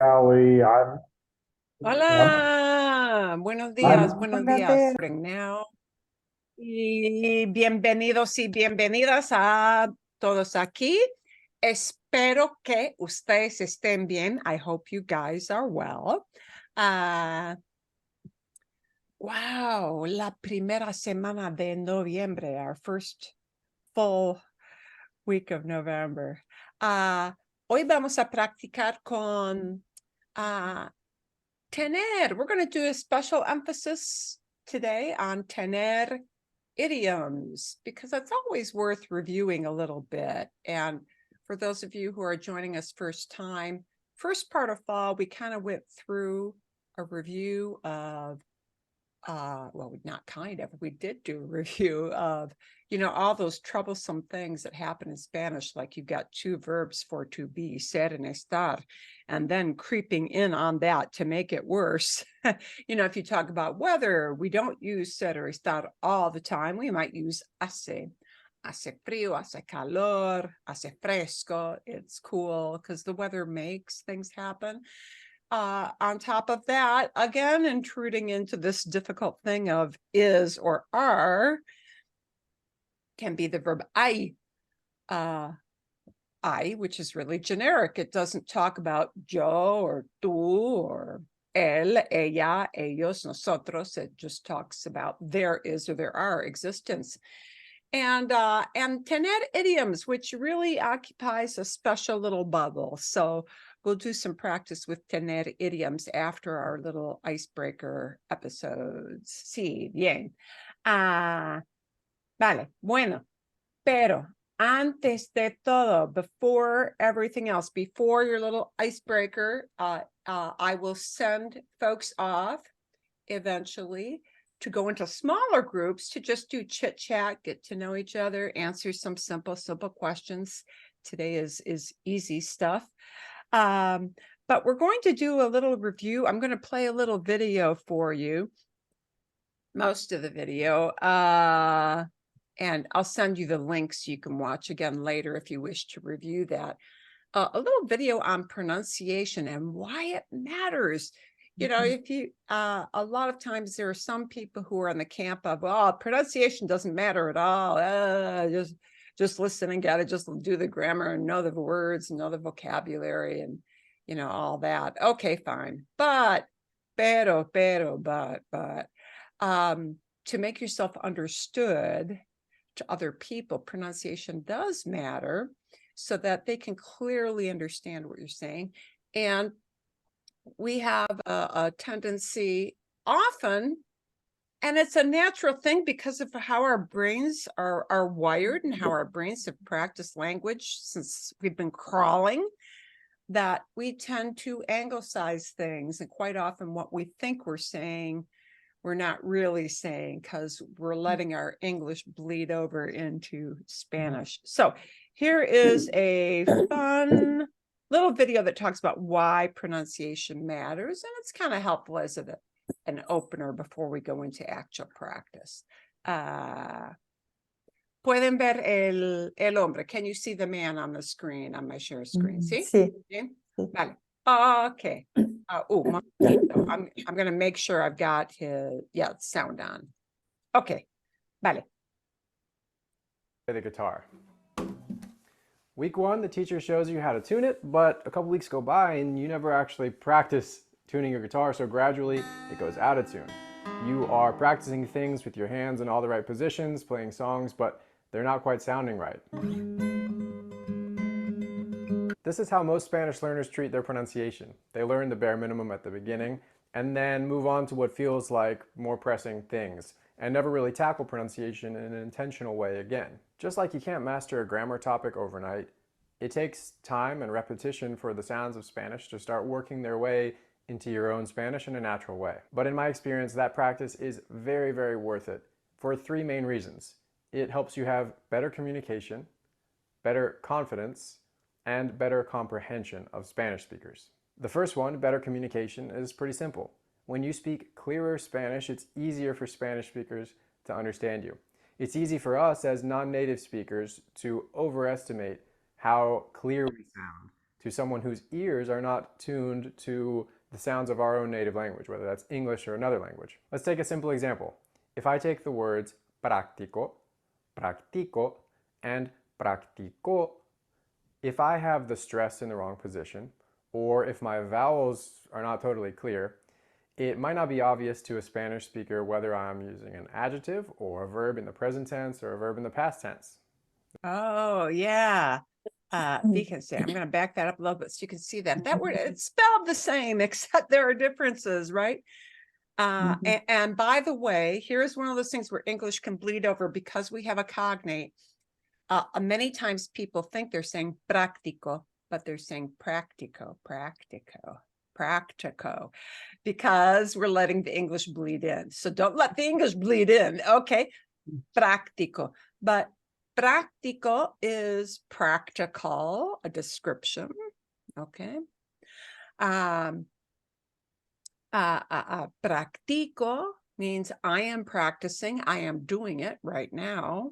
Allie, Hola, I'm buenos días. Now. Y bienvenidos y bienvenidas a todos aquí. Espero que ustedes estén bien. I hope you guys are well. Wow, la primera semana de noviembre, our first full week of November. Hoy vamos a practicar con tener. We're going to do a special emphasis today on tener idioms, because it's always worth reviewing a little bit. And for those of you who are joining us first time, first part of fall, we kind of went through a review of well, not kind of, we did do a review of, all those troublesome things that happen in Spanish, like you've got two verbs for to be, ser and estar, and then creeping in on that to make it worse. If you talk about weather, we don't use ser or estar all the time. We might use hace frío, hace calor, hace fresco. It's cool because the weather makes things happen. On top of that, again, intruding into this difficult thing of is or are, can be the verb I, which is really generic. It doesn't talk about yo or tú or él, ella, ellos, nosotros. It just talks about there is or there are existence. And tener idioms, which really occupies a special little bubble. So we'll do some practice with tener idioms after our little icebreaker episodes. Sí, bien. Vale, bueno, pero antes de todo, before everything else, before your little icebreaker, I will send folks off eventually to go into smaller groups to just do chit chat, get to know each other, answer some simple questions. Today is easy stuff. But we're going to do a little review. I'm going to play a little video for you, most of the video. And I'll send you the links so you can watch again later if you wish to review that. A little video on pronunciation and why it matters. If you, a lot of times there are some people who are on the camp of, well, pronunciation doesn't matter at all. Just listen and get it. Just do the grammar and know the words, know the vocabulary and, all that. Okay, fine. But, to make yourself understood to other people, pronunciation does matter so that they can clearly understand what you're saying. And we have a tendency often, and it's a natural thing because of how our brains are wired and how our brains have practiced language since we've been crawling, that we tend to anglicize things. And quite often what we think we're saying, we're not really saying because we're letting our English bleed over into Spanish. So here is a fun little video that talks about why pronunciation matters, and it's kind of helpful as an opener before we go into actual practice. Pueden ver el hombre. Can you see the man on the screen, on my share screen? See? Sí. Vale. Okay. Momentito. I'm going to make sure I've got his, sound on. Okay. Vale. The guitar. Week 1, the teacher shows you how to tune it, but a couple weeks go by and you never actually practice tuning your guitar, so gradually it goes out of tune. You are practicing things with your hands in all the right positions, playing songs, but they're not quite sounding right. This is how most Spanish learners treat their pronunciation. They learn the bare minimum at the beginning and then move on to what feels like more pressing things, and never really tackle pronunciation in an intentional way again. Just like you can't master a grammar topic overnight, it takes time and repetition for the sounds of Spanish to start working their way into your own Spanish in a natural way. But in my experience, that practice is very, very worth it for 3 main reasons. It helps you have better communication, better confidence, and better comprehension of Spanish speakers. The first one, better communication, is pretty simple. When you speak clearer Spanish, it's easier for Spanish speakers to understand you. It's easy for us as non-native speakers to overestimate how clear we sound to someone whose ears are not tuned to the sounds of our own native language, whether that's English or another language. Let's take a simple example. If I take the words práctico, practico, and practico, if I have the stress in the wrong position, or if my vowels are not totally clear, it might not be obvious to a Spanish speaker whether I'm using an adjective or a verb in the present tense or a verb in the past tense. Oh, yeah. Because I'm going to back that up a little bit so you can see that. That word, it's spelled the same, except there are differences, right? And by the way, here's one of those things where English can bleed over because we have a cognate. Many times people think they're saying práctico, but they're saying practico, practico, because we're letting the English bleed in. So don't let the English bleed in. Okay, práctico. But práctico is practical, a description. Okay. Practico means I am practicing, I am doing it right now.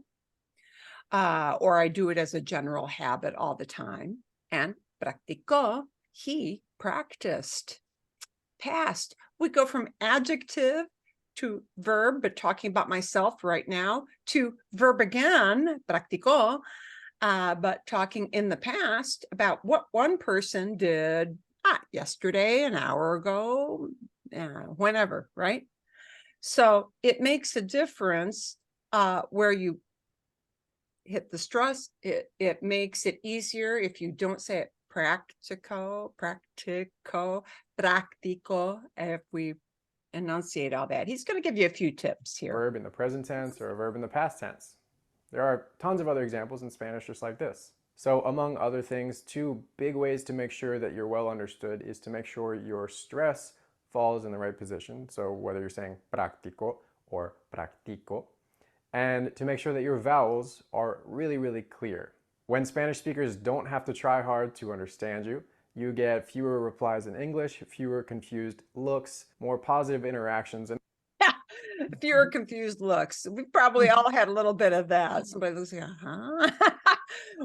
Or I do it as a general habit all the time. And practicó, he practiced. Past. We go from adjective to verb, but talking about myself right now, to verb again, practicó, but talking in the past about what one person did yesterday, an hour ago, whenever, right? So it makes a difference where you hit the stress. It makes it easier if you don't say it practico, practico, if we enunciate all that. He's going to give you a few tips here. Verb in the present tense or a verb in the past tense. There are tons of other examples in Spanish just like this. So among other things, 2 big ways to make sure that you're well understood is to make sure your stress falls in the right position. So whether you're saying practico or practico, and to make sure that your vowels are really, really clear. When Spanish speakers don't have to try hard to understand you, you get fewer replies in English, fewer confused looks, more positive interactions. And fewer confused looks. We probably all had a little bit of that. Somebody looks like,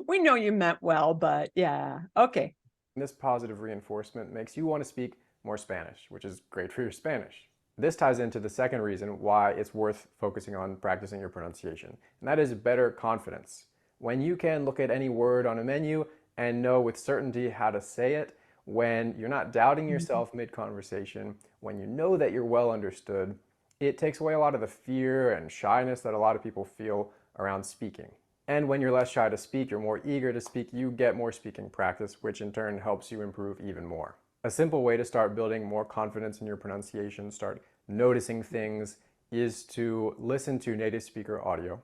we know you meant well, but yeah, okay. This positive reinforcement makes you want to speak more Spanish, which is great for your Spanish. This ties into the second reason why it's worth focusing on practicing your pronunciation, and that is better confidence. When you can look at any word on a menu and know with certainty how to say it, when you're not doubting yourself mid-conversation, when you know that you're well understood, it takes away a lot of the fear and shyness that a lot of people feel around speaking. And when you're less shy to speak, you're more eager to speak, you get more speaking practice, which in turn helps you improve even more. A simple way to start building more confidence in your pronunciation, start noticing things, is to listen to native speaker audio,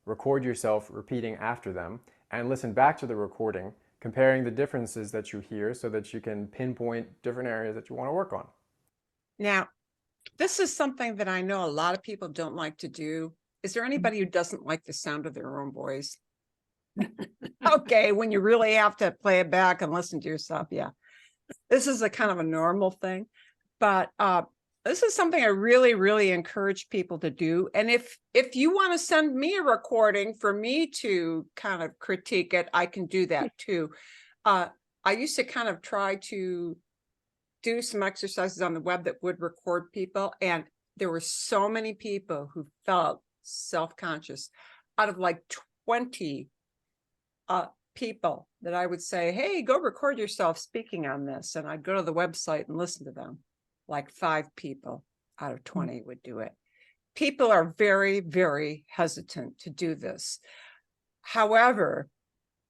record yourself repeating after them, and listen back to the recording, comparing the differences that you hear so that you can pinpoint different areas that you want to work on. Now, this is something that I know a lot of people don't like to do. Is there anybody who doesn't like the sound of their own voice? Okay, when you really have to play it back and listen to yourself, yeah. This is a kind of a normal thing, but this is something I really, really encourage people to do. And if you want to send me a recording for me to kind of critique it, I can do that too. I used to kind of try to do some exercises on the web that would record people, and there were so many people who felt self-conscious. Out of like 20 people that I would say, hey, go record yourself speaking on this. And I'd go to the website and listen to them. Like 5 people out of 20 would do it. People are very, very hesitant to do this. However,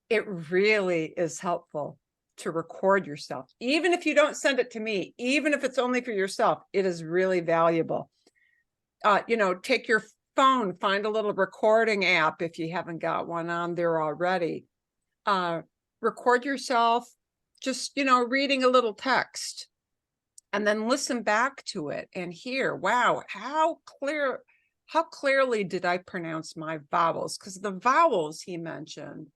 it really is helpful to record yourself. Even if you don't send it to me, even if it's only for yourself, it is really valuable. Take your phone, find a little recording app if you haven't got one on there already. Record yourself just, reading a little text, and then listen back to it and hear, wow, how clearly did I pronounce my vowels? Because the vowels he mentioned,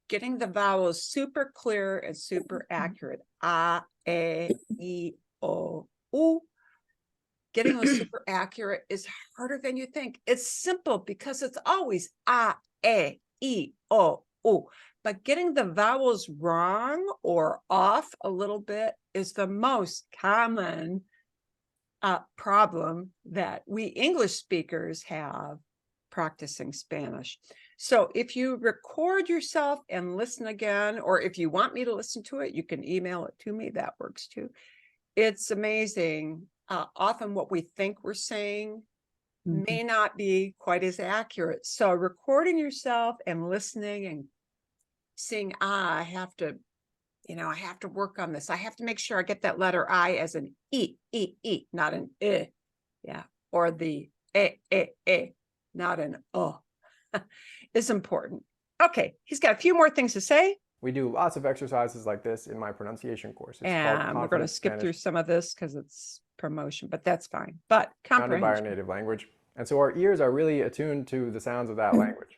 getting the vowels super clear and super accurate. A, E, O, U. Getting those super accurate is harder than you think. It's simple because it's always A, E, I, O, U. but getting the vowels wrong or off a little bit is the most common problem that we English speakers have practicing Spanish. So if you record yourself and listen again, or if you want me to listen to it, you can email it to me. That works too. It's amazing. Often what we think we're saying may not be quite as accurate. So recording yourself and listening and seeing, I have to, I have to work on this. I have to make sure I get that letter I as an E, not an I. Yeah. Or the E, not an O. Is important. Okay. He's got a few more things to say. We do lots of exercises like this in my pronunciation course. It's called And we're going to Confident skip through Spanish, some of this because it's promotion, but that's fine. But founded by our comprehension. native language. And so our ears are really attuned to the sounds of that language.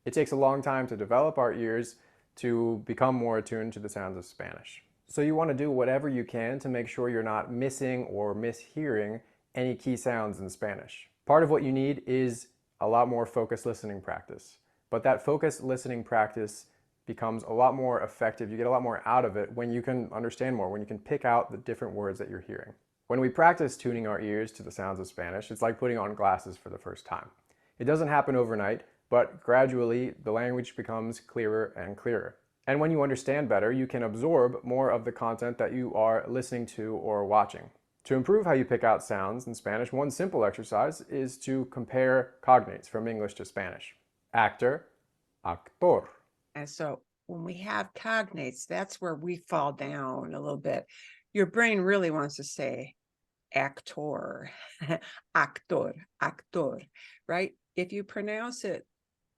It takes a long time to develop our ears to become more attuned to the sounds of Spanish. So you want to do whatever you can to make sure you're not missing or mishearing any key sounds in Spanish. Part of what you need is a lot more focused listening practice. But that focused listening practice becomes a lot more effective. You get a lot more out of it when you can understand more, when you can pick out the different words that you're hearing. When we practice tuning our ears to the sounds of Spanish, it's like putting on glasses for the first time. It doesn't happen overnight, but gradually the language becomes clearer and clearer. And when you understand better, you can absorb more of the content that you are listening to or watching. To improve how you pick out sounds in Spanish, one simple exercise is to compare cognates from English to Spanish. Actor, actor. And so when we have cognates, that's where we fall down a little bit. Your brain really wants to say actor, actor, actor, right? If you pronounce it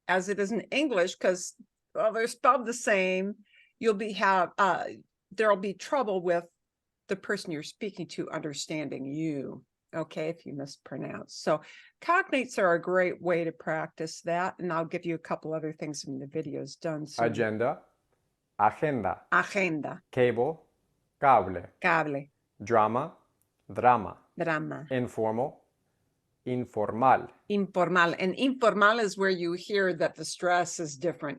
as it is in English, because they're spelled the same, there'll be trouble with the person you're speaking to understanding you, okay, if you mispronounce. So cognates are a great way to practice that, and I'll give you a couple other things when the video's done soon. Agenda, agenda. Agenda. Cable, cable. Cable. Drama, drama. Drama. Informal, informal. Informal. And informal is where you hear that the stress is different.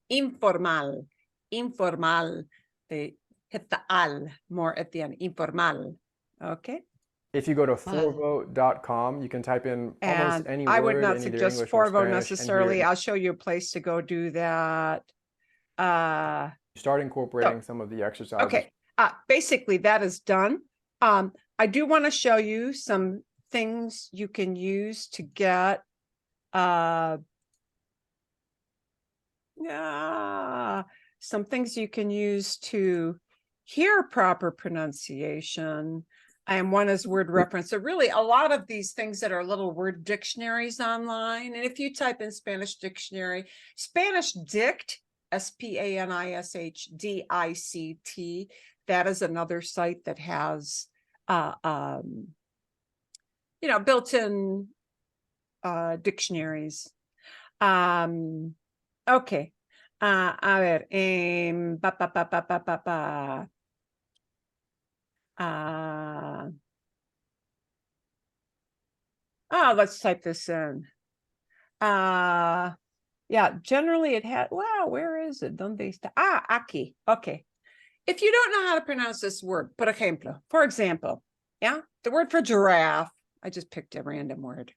Informal. Informal. They hit the al more at the end. Informal. Okay. If you go to forvo.com, you can type in almost any word. I would not in either suggest English or Forvo Spanish necessarily. I'll show you a place to go do that. Start incorporating some of the exercises. Okay. Basically, that is done. I do want to show you some things you can use to get some things you can use to hear proper pronunciation. And one is word reference. So really a lot of these things that are little word dictionaries online. And if you type in Spanish dictionary, Spanish Dict, SPANISHDICT, that is another site that has built-in dictionaries. Okay. A ver, let's type this in. Yeah, generally it had, wow, where is it? ¿Dónde está? Aquí. Okay. If you don't know how to pronounce this word, por ejemplo, for example, yeah, the word for giraffe, I just picked a random word.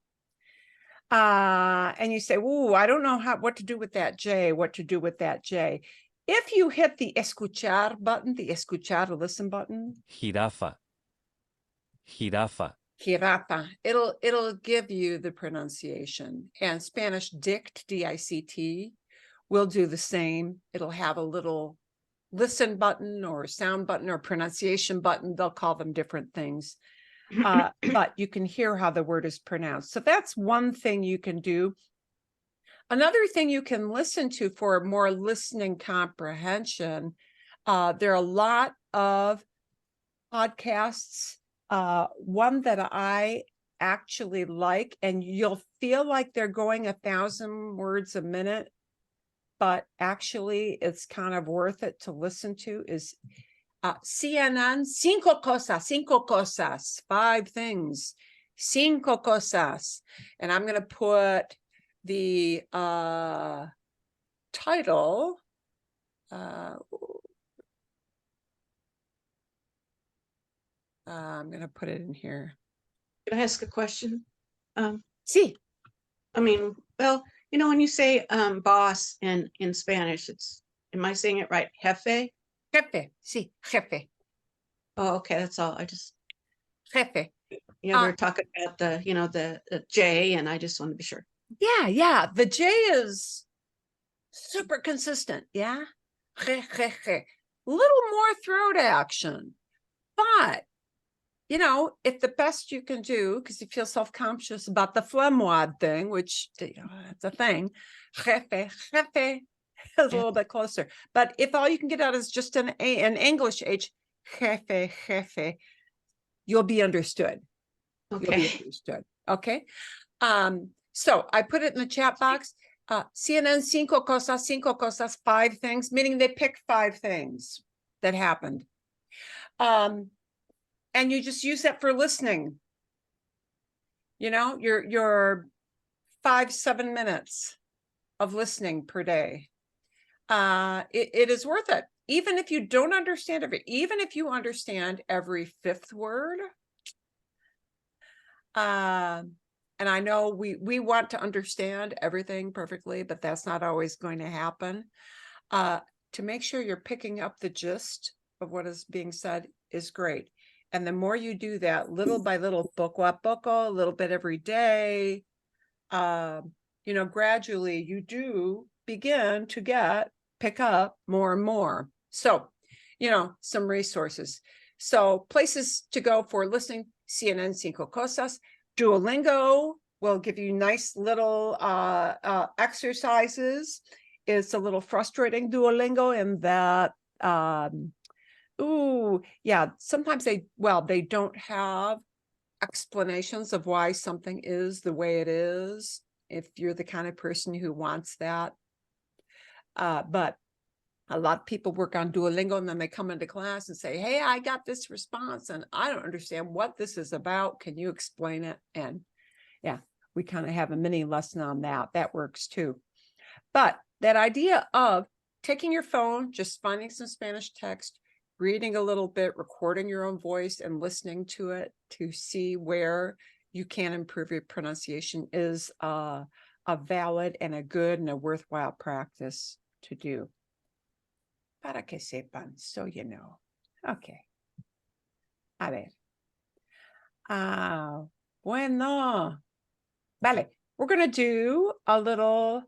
And you say, ooh, I don't know what to do with that J, what to do with that J. If you hit the escuchar button, the escuchar, listen button. Jirafa. Jirafa. Jirafa. It'll give you the pronunciation. And Spanish Dict, D-I-C-T, will do the same. It'll have a little listen button or sound button or pronunciation button. They'll call them different things. But you can hear how the word is pronounced. So that's one thing you can do. Another thing you can listen to for more listening comprehension, there are a lot of podcasts. One that I actually like, and you'll feel like they're going 1,000 words a minute, but actually it's kind of worth it to listen to, is CNN, cinco cosas, 5 things, cinco cosas. And I'm going to put the title I'm going to put it in here. Can I ask a question? Sí. I mean, well, you know, when you say boss in Spanish, am I saying it right? Jefe? Jefe. Sí, jefe. Oh, okay, that's all. Jefe. Yeah, we're talking about the J, and I just want to be sure. Yeah. The J is super consistent. Yeah. Je. Little more throat action. But, you know, if the best you can do, because you feel self-conscious about the phlegmwad thing, which, you know, that's a thing, jefe is a little bit closer. But if all you can get out is just an English H, jefe, you'll be understood. You'll be Okay. understood. Okay. So I put it in the chat box. CNN cinco cosas, 5 things, meaning they pick 5 things that happened. And you just use that for listening. You know, your 5-7 minutes of listening per day. It is worth it. Even if you don't understand even if you understand every 5th word. And I know we want to understand everything perfectly, but that's not always going to happen. To make sure you're picking up the gist of what is being said is great. And the more you do that, little by little, poco a poco, a little bit every day, you know, gradually you do begin to pick up more and more. So, you know, some resources. So places to go for listening, CNN Cinco Cosas. Duolingo will give you nice little exercises. It's a little frustrating, Duolingo, in that sometimes they don't have explanations of why something is the way it is, if you're the kind of person who wants that. But a lot of people work on Duolingo and then they come into class and say, hey, I got this response and I don't understand what this is about. Can you explain it? And yeah, we kind of have a mini lesson on that. That works too. But that idea of taking your phone, just finding some Spanish text, reading a little bit, recording your own voice and listening to it to see where you can improve your pronunciation is a valid and a good and a worthwhile practice to do. Para que sepan, so you know. Okay. A ver. Bueno. Vale. We're going to do a little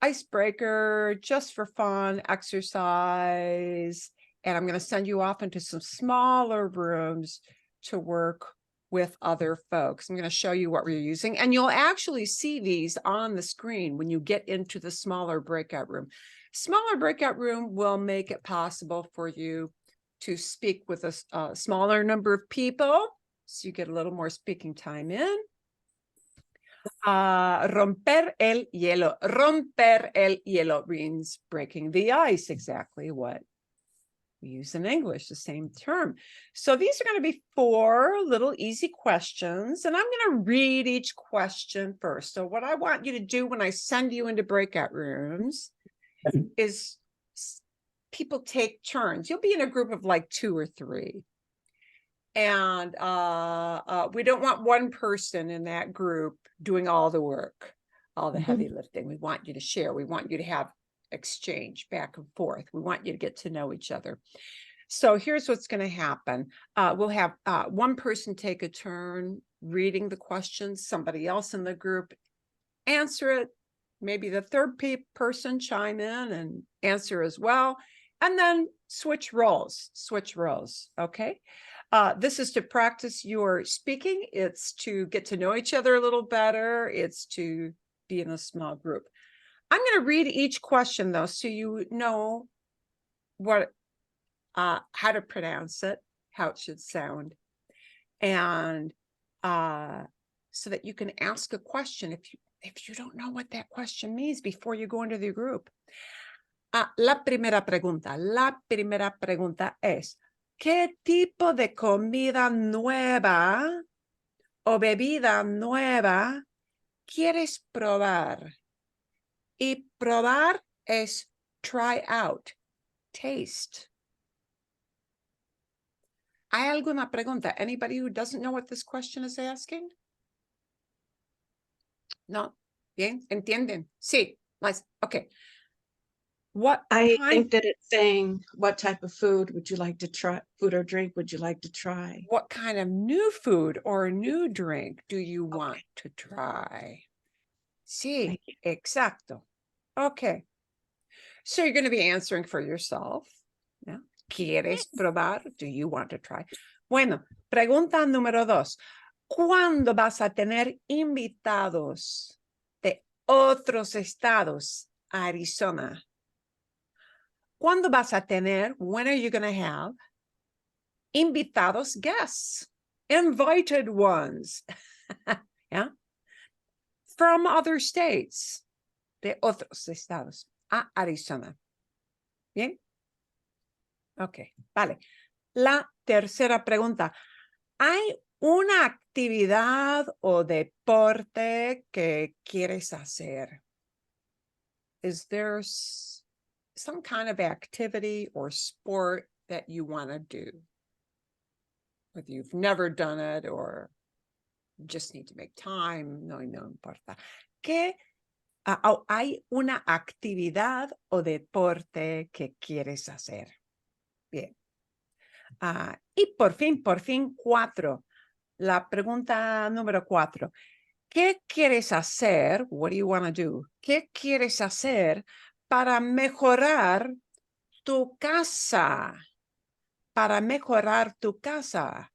icebreaker just for fun exercise. And I'm going to send you off into some smaller rooms to work with other folks. I'm going to show you what we're using. And you'll actually see these on the screen when you get into the smaller breakout room. Smaller breakout room will make it possible for you to speak with a smaller number of people. So you get a little more speaking time in. Romper el hielo. Romper el hielo means breaking the ice, exactly what we use in English, the same term. So these are going to be 4 little easy questions, and I'm going to read each question first. So what I want you to do when I send you into breakout rooms is people take turns. You'll be in a group of like 2 or 3. And we don't want one person in that group doing all the work, all the heavy lifting. We want you to share. We want you to have exchange back and forth. We want you to get to know each other. So here's what's going to happen. We'll have one person take a turn reading the questions, somebody else in the group answer it. Maybe the third person chime in and answer as well. And then switch roles, okay? This is to practice your speaking. It's to get to know each other a little better. It's to be in a small group. I'm going to read each question, though, so you know what, how to pronounce it, how it should sound, and so that you can ask a question if you don't know what that question means before you go into the group. La primera pregunta es, ¿qué tipo de comida nueva o bebida nueva quieres probar? Y probar es try out. taste. ¿Hay alguna pregunta? Anybody who doesn't know what this question is asking? No? Bien, entienden? Sí. Nice. Okay. What I kind, think that it's saying, what type of food would you like to try? Food or drink would you like to try? what kind of new food or new drink do you want to try? Sí, Thank you. exacto. Okay. So you're going to be answering for yourself. ¿Ya? ¿Quieres probar? Do you want to try? Bueno, pregunta número 2. ¿Cuándo vas a tener invitados de otros estados a Arizona? ¿Cuándo vas a tener? When are you going to have invitados, guests, invited ones? Yeah? From other states, de otros estados a Arizona. Bien. Ok, vale. La tercera pregunta. ¿Hay una actividad o deporte que quieres hacer? Is there some kind of activity or sport that you want to do? Whether you've never done it or just need to make time, no importa. ¿Qué hay una actividad o deporte que quieres hacer? Bien. Y por fin, 4. La pregunta número 4. ¿Qué quieres hacer? What do you want to do? ¿Qué quieres hacer para mejorar tu casa? Para mejorar tu casa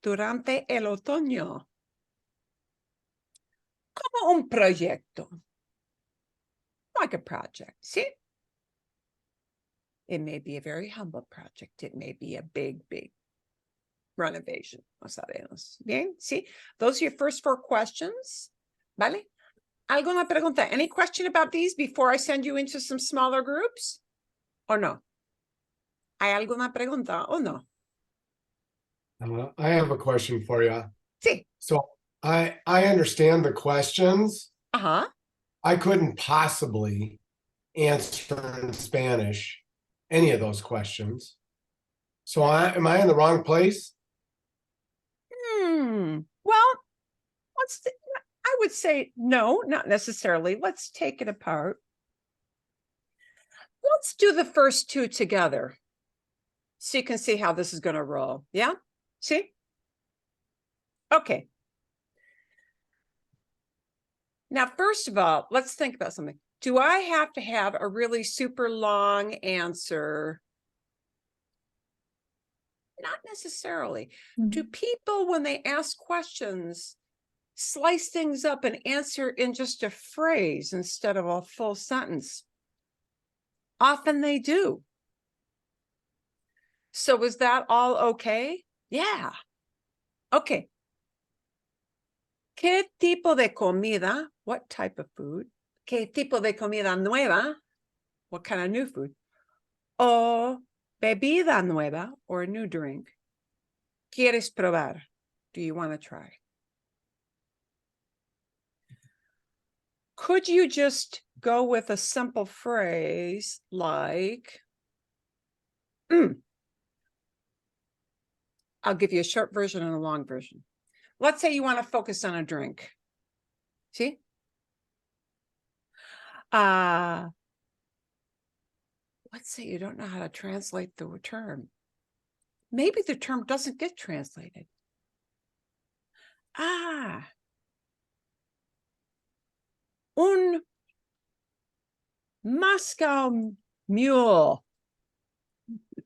durante el otoño. Como un proyecto. Like a project, ¿sí? It may be a very humble project. It may be a big renovation. No sabemos. Bien, ¿sí? Those are your first 4 questions. ¿Vale? ¿Alguna pregunta? Any question about these before I send you into some smaller groups? Or no? ¿Hay alguna pregunta o no? I have a question for you. Sí. So I understand the questions. Uh-huh. I couldn't possibly answer in Spanish any of those questions. So am I in the wrong place? Well, I would say no, not necessarily. Let's take it apart. Let's do the first 2 together. So you can see how this is going to roll. Yeah? See? Okay. Now, first of all, let's think about something. Do I have to have a really super long answer? Not necessarily. Do people, when they ask questions, slice things up and answer in just a phrase instead of a full sentence? Often they do. So is that all okay? Yeah. Okay. ¿Qué tipo de comida? What type of food? ¿Qué tipo de comida nueva? What kind of new food? O bebida nueva or a new drink. ¿Quieres probar? Do you want to try? Could you just go with a simple phrase like, I'll give you a short version and a long version. Let's say you want to focus on a drink. See? Let's say you don't know how to translate the term. Maybe the term doesn't get translated. Un Moscow mule.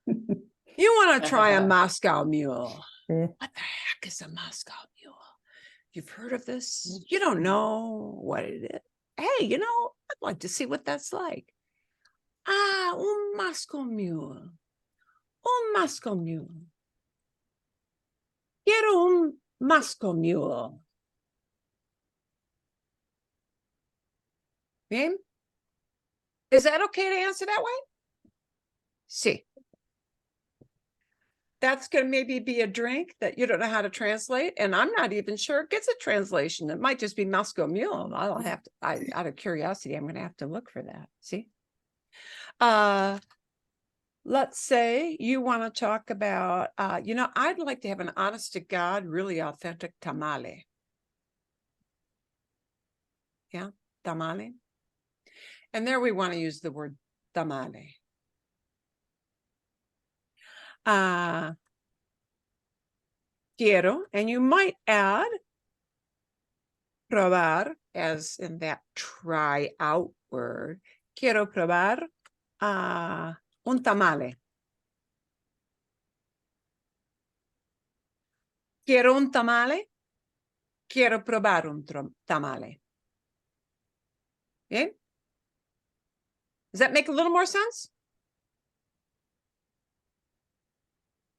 You want to try a Moscow mule. What the heck is a Moscow mule? You've heard of this? You don't know what it is. Hey, I'd like to see what that's like. Un Moscow mule. Un Moscow mule. Quiero un Moscow mule. Bien? Is that okay to answer that way? Sí. That's going to maybe be a drink that you don't know how to translate. And I'm not even sure it gets a translation. It might just be Moscow mule. I'll have to, out of curiosity, I'm going to have to look for that. See? let's say you want to talk about, I'd like to have an honest to God, really authentic tamale. Yeah, tamale. And there we want to use the word tamale. Quiero, and you might add probar, as in that try out word. Quiero probar un tamale. Quiero un tamale. Quiero probar un tamale. Okay? Does that make a little more sense?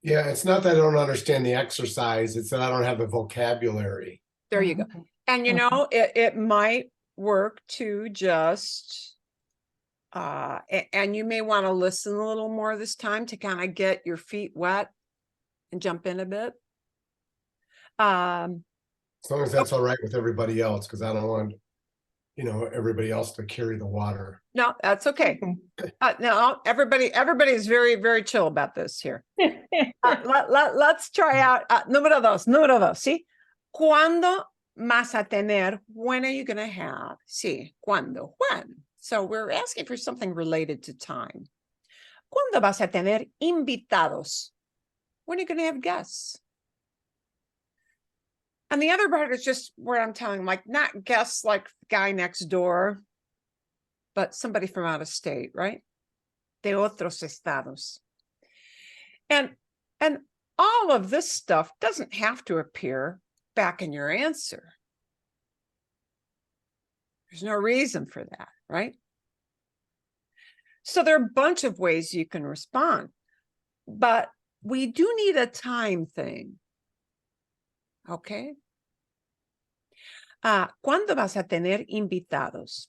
Yeah, it's not that I don't understand the exercise, it's that I don't have the vocabulary. There you go. And it might work to just and you may want to listen a little more this time to kind of get your feet wet and jump in a bit. As long as that's all right with everybody else, because I don't want, everybody else to carry the water. No, that's okay. No, everybody is very, very chill about this here. Let's try out número dos, ¿sí? ¿Cuándo vas a tener? When are you going to have? Sí, ¿cuándo? When? So we're asking for something related to time. ¿Cuándo vas a tener invitados? When are you going to have guests? And the other part is just where I'm telling, like, not guests like the guy next door, but somebody from out of state, right? De otros estados. And all of this stuff doesn't have to appear back in your answer. There's no reason for that, right? So there are a bunch of ways you can respond, but we do need a time thing. Okay. ¿Cuándo vas a tener invitados?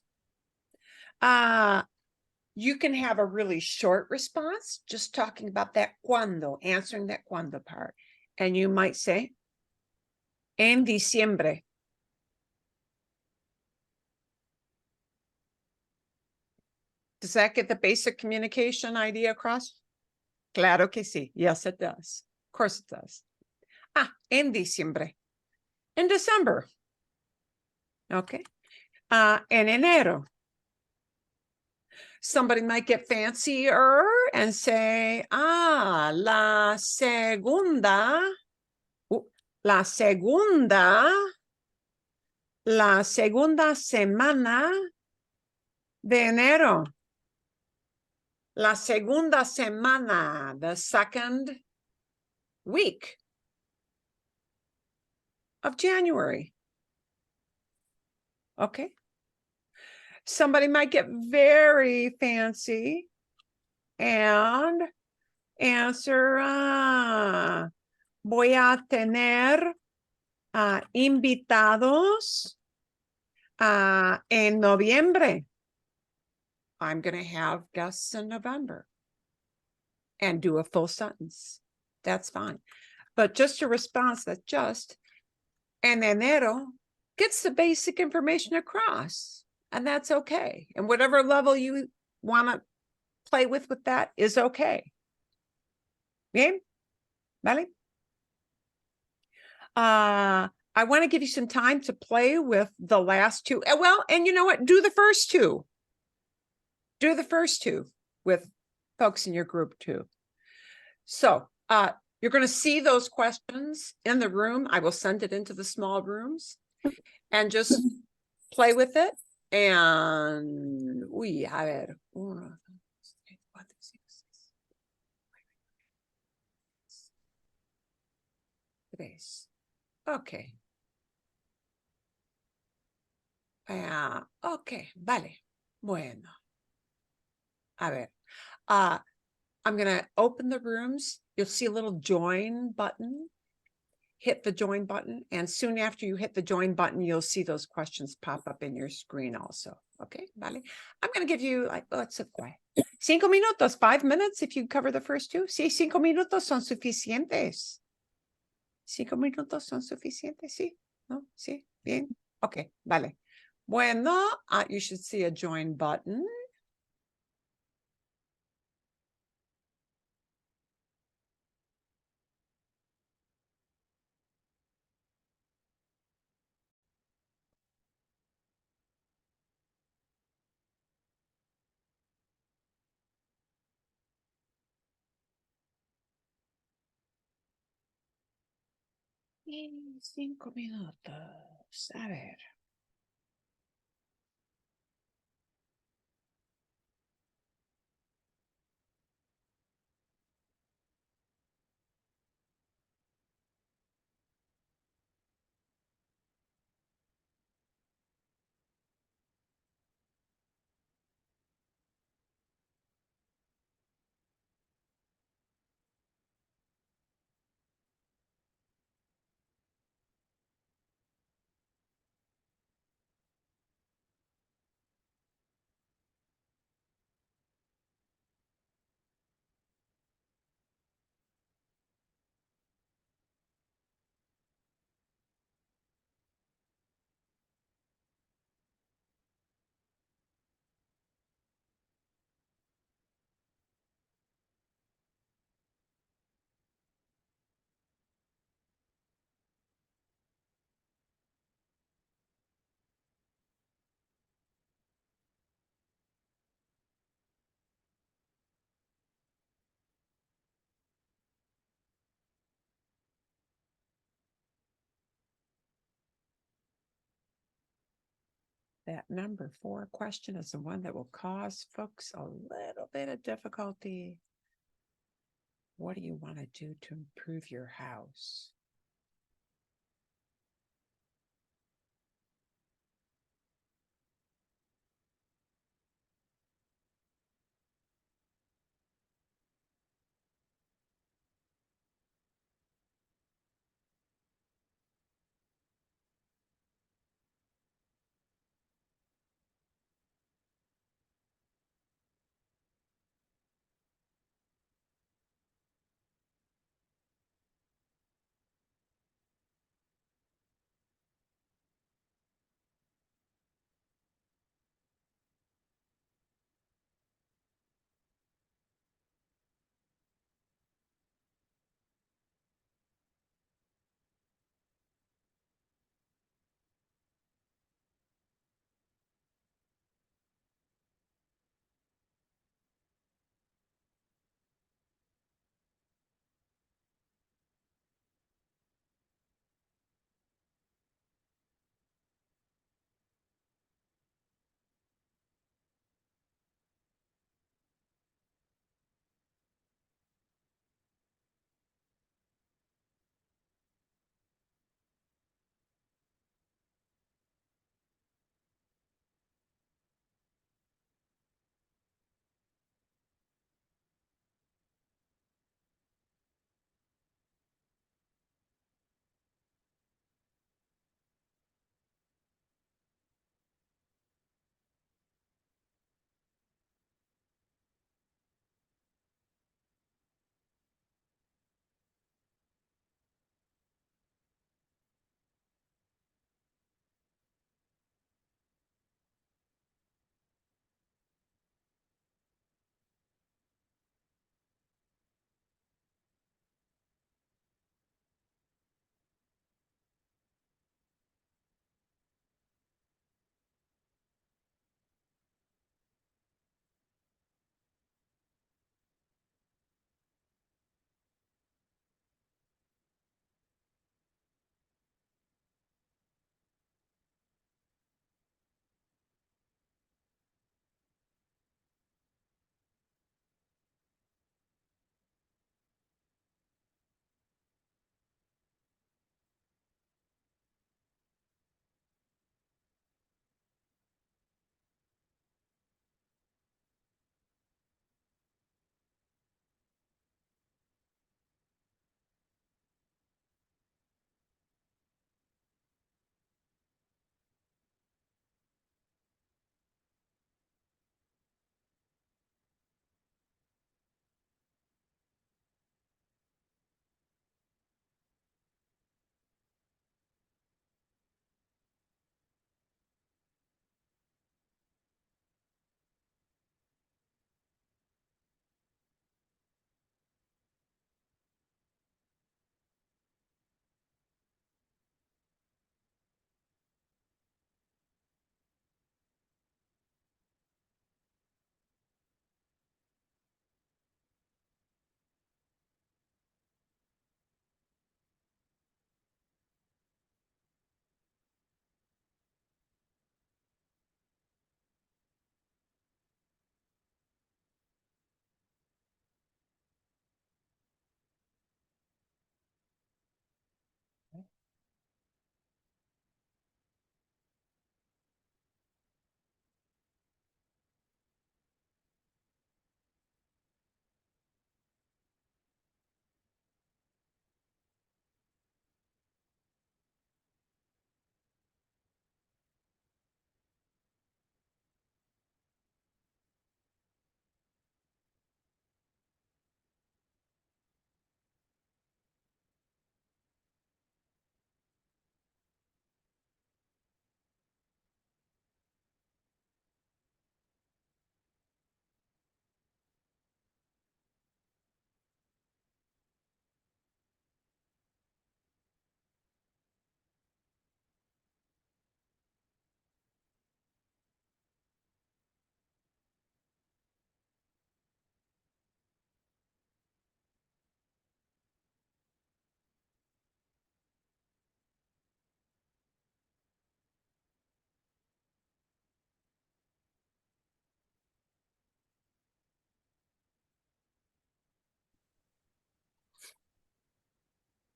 You can have a really short response, just talking about that cuándo, answering that cuándo part. And you might say, en diciembre. Does that get the basic communication idea across? Claro que sí. Yes, it does. Of course it does. En diciembre. In December. Okay. En enero. Somebody might get fancier and say, la segunda semana de enero. La segunda semana, the second week of January. Okay. Somebody might get very fancy and answer, voy a tener invitados en noviembre. I'm going to have guests in November. And do a full sentence. That's fine. But just a response that just en enero gets the basic information across. And that's okay. And whatever level you want to play with that is okay. Bien? Vale? I want to give you some time to play with the last two. Well, and you know what? Do the first two. Do the first two with folks in your group too. So you're going to see those questions in the room. I will send it into the small rooms and just play with it. And a ver, 1, 2, 3, 4, 5, 6. Okay. Okay, vale. Bueno. A ver. I'm going to open the rooms. You'll see a little join button. Hit the join button. And soon after you hit the join button, you'll see those questions pop up in your screen also. Okay, vale. I'm going to give you, like, let's sit quiet. 5 minutos, 5 minutes if you cover the first two. Sí, 5 minutos son suficientes. 5 minutos son suficientes, sí. ¿No? Sí, bien. Okay, vale. Bueno, you should see a join button. Y 5 minutos. A ver. That number 4 question is the one that will cause folks a little bit of difficulty. What do you want to do to improve your house?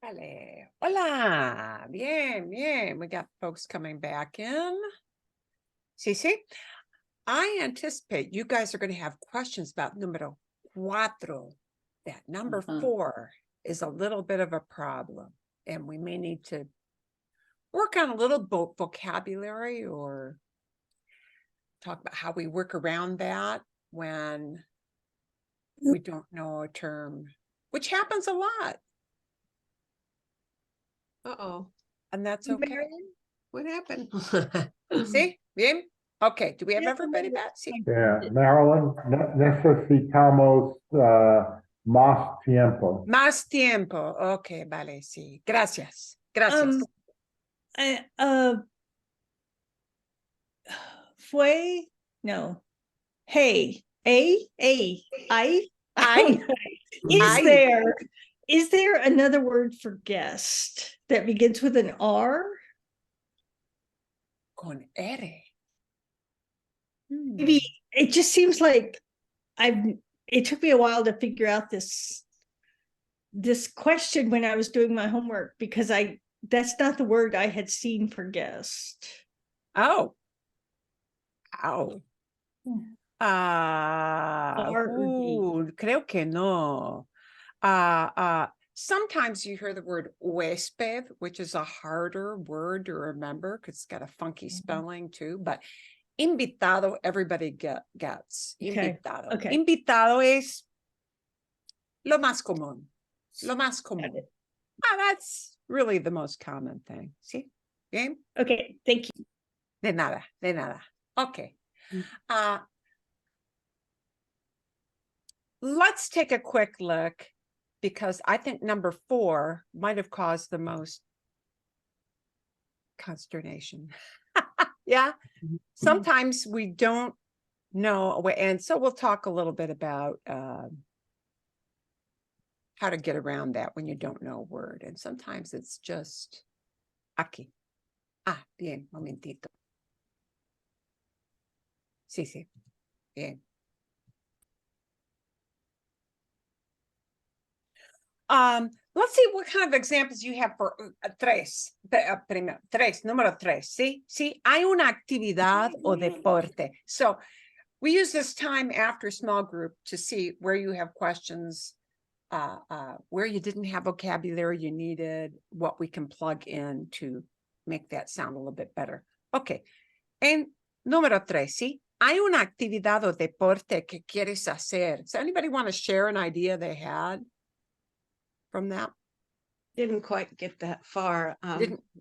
Vale. Hola. Bien, bien. We got folks coming back in. See? I anticipate you guys are going to have questions about número cuatro. That number 4 is a little bit of a problem, and we may need to work on a little vocabulary or talk about how we work around that when we don't know a term, which happens a lot, Uh-oh. and that's okay. Marion, what happened? See? Bien? Okay. Do we have everybody back? See? Yeah, Marilyn, necesitamos más tiempo. Más tiempo. Okay, vale, sí. Gracias. Gracias. Fue, no. Hey, I is there another word for guest that begins with an R? Con R. Maybe it just seems like it took me a while to figure out this question when I was doing my homework, because that's not the word I had seen for guest. Oh. Creo que no. Sometimes you hear the word huésped, which is a harder word to remember because it's got a funky spelling too, but invitado, everybody gets. Invitado. Okay. Invitado es lo más común. Lo más común. That's really the most common thing. See? Bien? Okay, thank you. De nada. Okay. Let's take a quick look, because I think number 4 might have caused the most consternation. Yeah. Sometimes we don't know, and so we'll talk a little bit about how to get around that when you don't know a word. And sometimes it's just aquí. Bien, momentito. Sí. Bien. Let's see what kind of examples you have for número 3, ¿sí? Hay una actividad o deporte. So we use this time after small group to see where you have questions, where you didn't have vocabulary you needed, what we can plug in to make that sound a little bit better. Okay. En número 3, ¿sí? Hay una actividad o deporte que quieres hacer. Does anybody want to share an idea they had from that? Didn't quite get that far.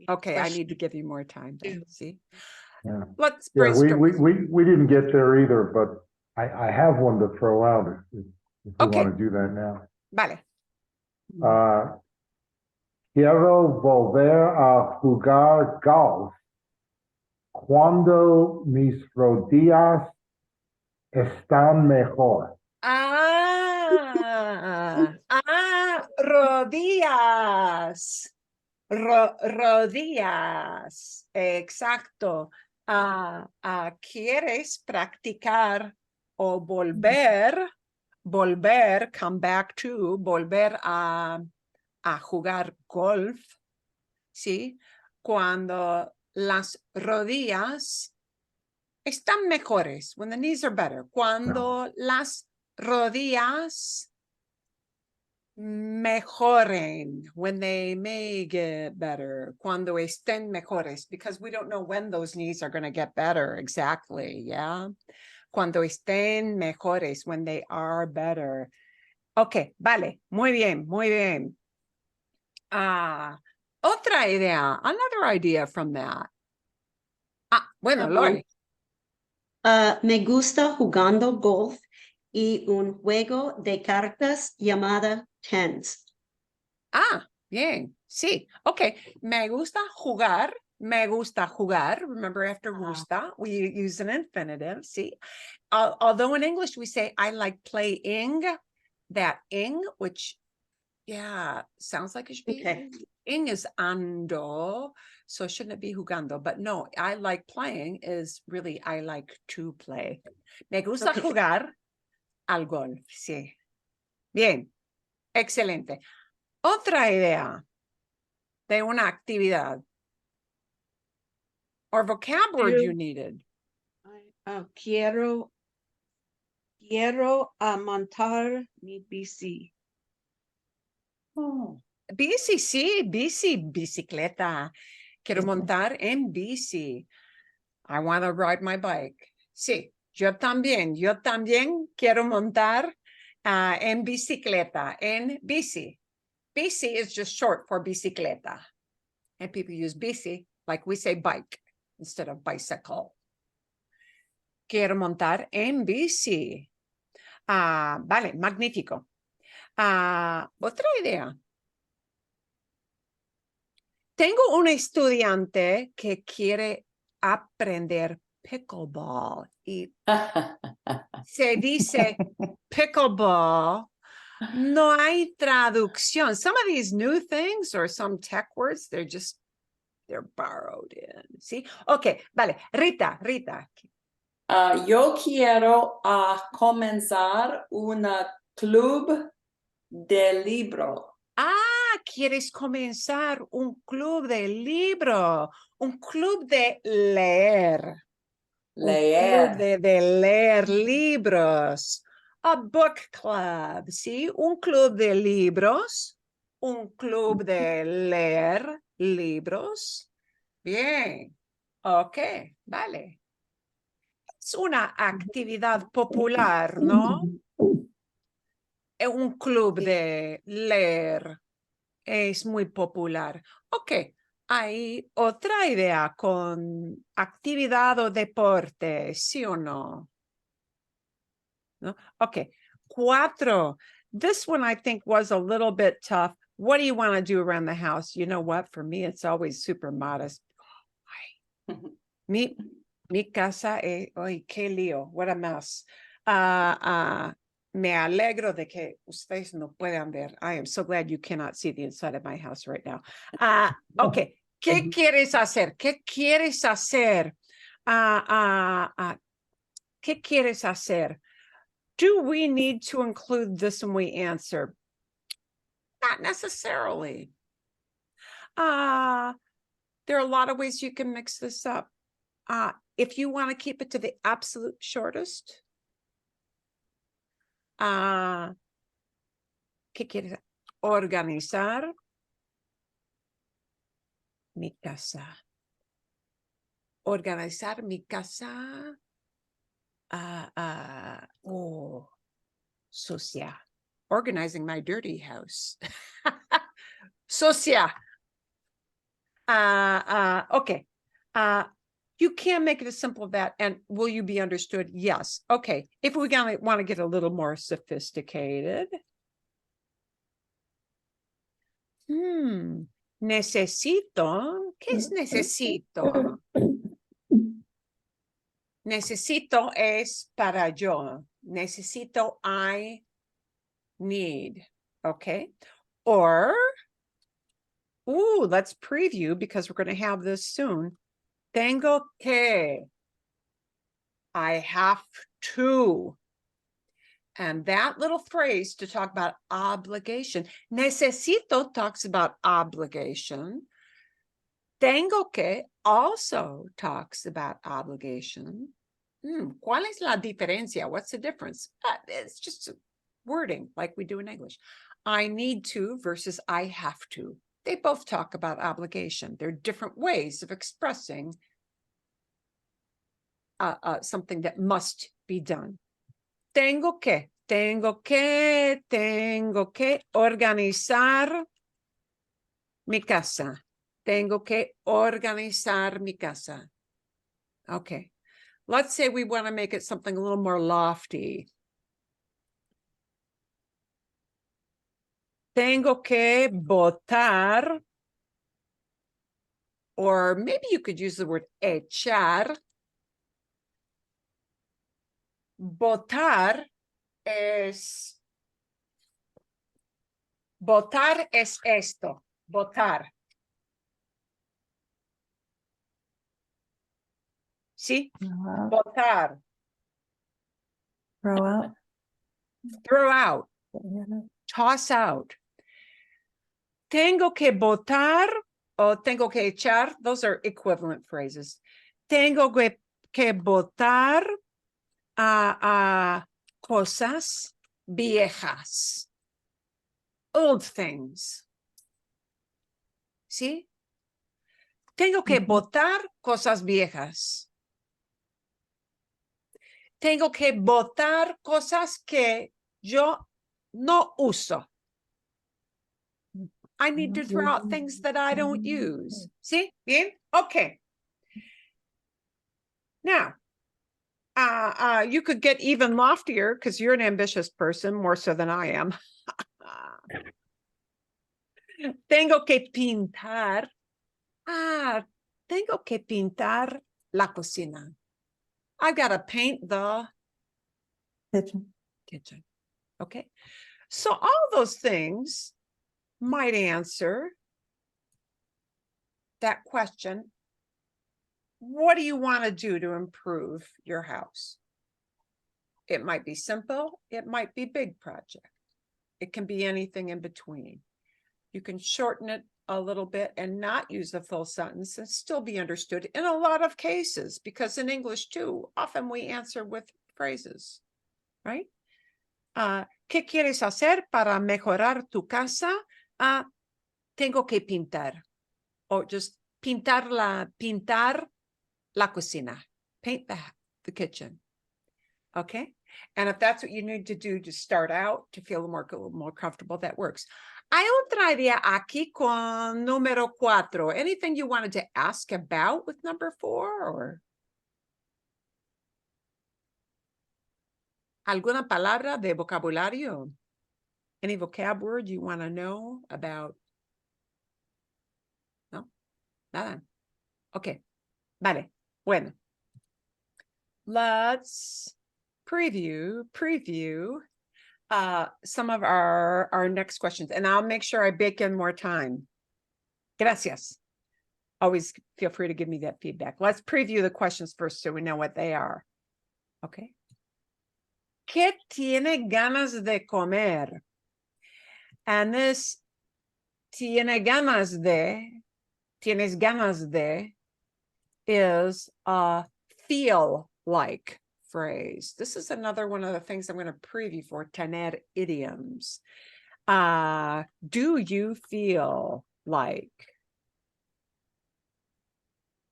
Okay, I need to give you more time then. See? Yeah. Let's Yeah, brainstorm. we didn't get there either, but I have one to throw out if we Okay. want to do that now. Vale. Quiero volver a jugar golf cuando mis rodillas están mejor. Rodillas. Rodillas. Exacto. ¿Quieres practicar o volver, come back to, volver a jugar golf? ¿Sí? Cuando las rodillas están mejores, when the knees are better. Cuando las rodillas mejoren, when they may get better. Cuando estén mejores, because we don't know when those knees are going to get better exactly, yeah? Cuando estén mejores, when they are better. Okay, vale, muy bien. Otra idea, another idea from that. Bueno, Lori. Me gusta jugando golf y un juego de cartas llamada Tens. Bien, sí. Okay, me gusta jugar. Remember, after gusta, we use an infinitive, see? Although in English we say, I like playing, that ing, which, yeah, sounds like it should be. Okay. Ing is ando, so shouldn't it be jugando? But no, I like playing is really, I like to play. Me gusta jugar al golf, sí. Bien, excelente. Otra idea. de una actividad. Or vocab word Quiero- you needed. Quiero montar mi bici. Oh. Bici, sí, bici, bicicleta. Quiero montar en bici. I want to ride my bike. Sí, yo también quiero montar en bicicleta, en bici. Bici is just short for bicicleta. And people use bici like we say bike instead of bicycle. Quiero montar en bici. Vale, magnífico. Otra idea. Tengo un estudiante que quiere aprender pickleball y se dice pickleball. No hay traducción. Some of these new things or some tech words, they're borrowed in. See? Okay, vale. Rita. Yo quiero comenzar una club de libro. ¿Quieres comenzar un club de libro? Un club de leer. Un club Leer. de leer libros. A book club, ¿sí? Un club de libros. Un club de leer libros. Bien. Ok, vale. Es una actividad popular, ¿no? Es un club de leer. Es muy popular. Ok, hay otra idea con actividad o deporte, ¿sí o no? ¿No? Ok, 4. This one I think was a little bit tough. What do you want to do around the house? You know what? For me, it's always super modest. Mi casa es, ay, qué lío, what a mess. Me alegro de que ustedes no puedan ver. I am so glad you cannot see the inside of my house right now. Okay, ¿qué quieres hacer? ¿Qué quieres hacer? ¿Qué quieres hacer? Do we need to include this when we answer? Not necessarily. There are a lot of ways you can mix this up. If you want to keep it to the absolute shortest, ¿qué quieres? Organizar mi casa. Organizar mi casa. Sucia. Organizing my dirty house. Sucia. Okay. You can make it as simple as that. And will you be understood? Yes. Okay. If we want to get a little more sophisticated. Necesito. ¿Qué es necesito? Necesito es para yo. Necesito, I need. Okay. Or, let's preview because we're going to have this soon. Tengo que. I have to. And that little phrase to talk about obligation. Necesito talks about obligation. Tengo que also talks about obligation. ¿Cuál es la diferencia? What's the difference? It's just wording like we do in English. I need to versus I have to. They both talk about obligation. They're different ways of expressing something that must be done. Tengo que organizar mi casa. Tengo que organizar mi casa. Okay. Let's say we want to make it something a little more lofty. Tengo que botar, or maybe you could use the word echar. Botar es esto, botar. ¿Sí? Botar. Throw out. Throw out. Toss out. Tengo que botar o tengo que echar, those are equivalent phrases. Tengo que botar a cosas viejas. Old things. ¿Sí? Tengo que botar cosas viejas. Tengo que botar cosas que yo no uso. I need to throw out things that I don't use. ¿Sí? Bien? Okay. Now, you could get even loftier because you're an ambitious person, more so than I am. Tengo que pintar. Tengo que pintar la cocina. I've got to paint the kitchen. Okay. So all those things might answer that question. What do you want to do to improve your house? It might be simple. It might be big project. It can be anything in between. You can shorten it a little bit and not use the full sentence and still be understood in a lot of cases, because in English too, often we answer with phrases, right? ¿Qué quieres hacer para mejorar tu casa? Tengo que pintar. Or just pintar la cocina. Paint the kitchen. Okay? And if that's what you need to do to start out, to feel more comfortable, that works. Hay otra idea aquí con número 4. Anything you wanted to ask about with number 4 or? ¿Alguna palabra de vocabulario? Any vocab word you want to know about? No? Nada. Okay. Vale. Bueno. Let's preview some of our next questions, and I'll make sure I bake in more time. Gracias. Always feel free to give me that feedback. Let's preview the questions first so we know what they are. Okay. ¿Qué tiene ganas de comer? And this tienes ganas de is a feel like phrase. This is another one of the things I'm going to preview for tener idioms. Do you feel like?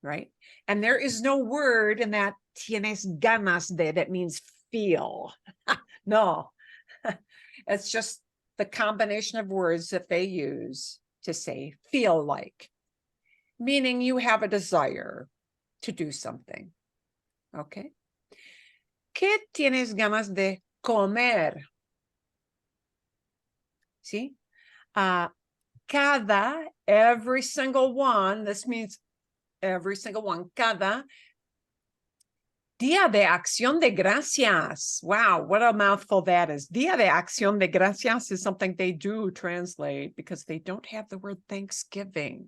Right? And there is no word in that tienes ganas de that means feel. No, it's just the combination of words that they use to say feel like, meaning you have a desire to do something. Okay. ¿Qué tienes ganas de comer? See? Every single one, this means every single one, cada Día de Acción de Gracias. Wow, what a mouthful that is. Día de Acción de Gracias is something they do translate because they don't have the word Thanksgiving.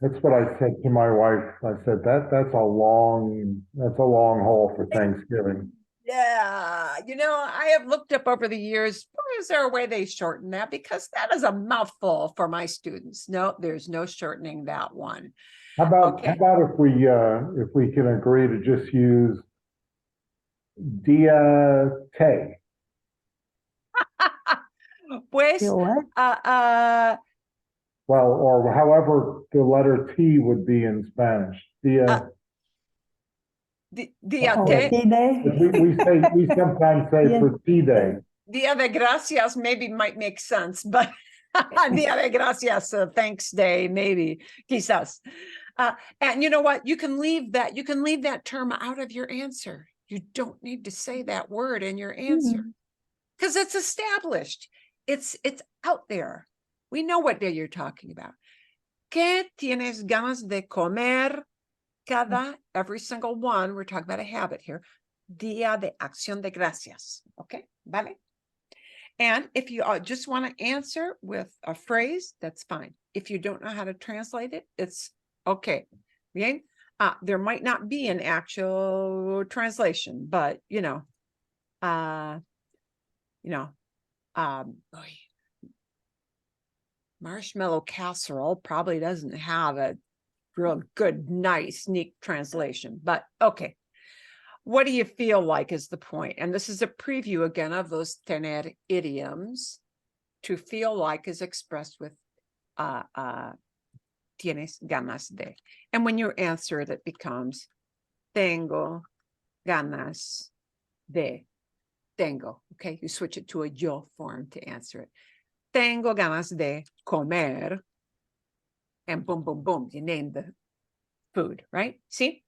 That's what I said to my wife. I said that's a long haul for Thanksgiving. Yeah, I have looked up over the years, is there a way they shorten that? Because that is a mouthful for my students. No, there's no shortening that one. How about if we can agree to just use Dia Te? Pues, well, or however the letter T would be in Spanish. Dia. Dia Te. We sometimes say for T Day. Dia de Gracias maybe might make sense, but Dia de Gracias, thanks day, maybe, quizás. And you know what? You can leave that term out of your answer. You don't need to say that word in your answer because it's established. It's out there. We know what day you're talking about. ¿Qué tienes ganas de comer? Every single one, we're talking about a habit here. Día de Acción de Gracias. Okay, vale? And if you just want to answer with a phrase, that's fine. If you don't know how to translate it, it's okay. Bien? There might not be an actual translation, but Marshmallow casserole probably doesn't have a real good, nice, neat translation, but okay. What do you feel like is the point? And this is a preview again of those tener idioms. To feel like is expressed with tienes ganas de. And when you answer it, it becomes tengo ganas de. Tengo, okay? You switch it to a yo form to answer it. Tengo ganas de comer. And boom, boom, boom, you name the food, right? See?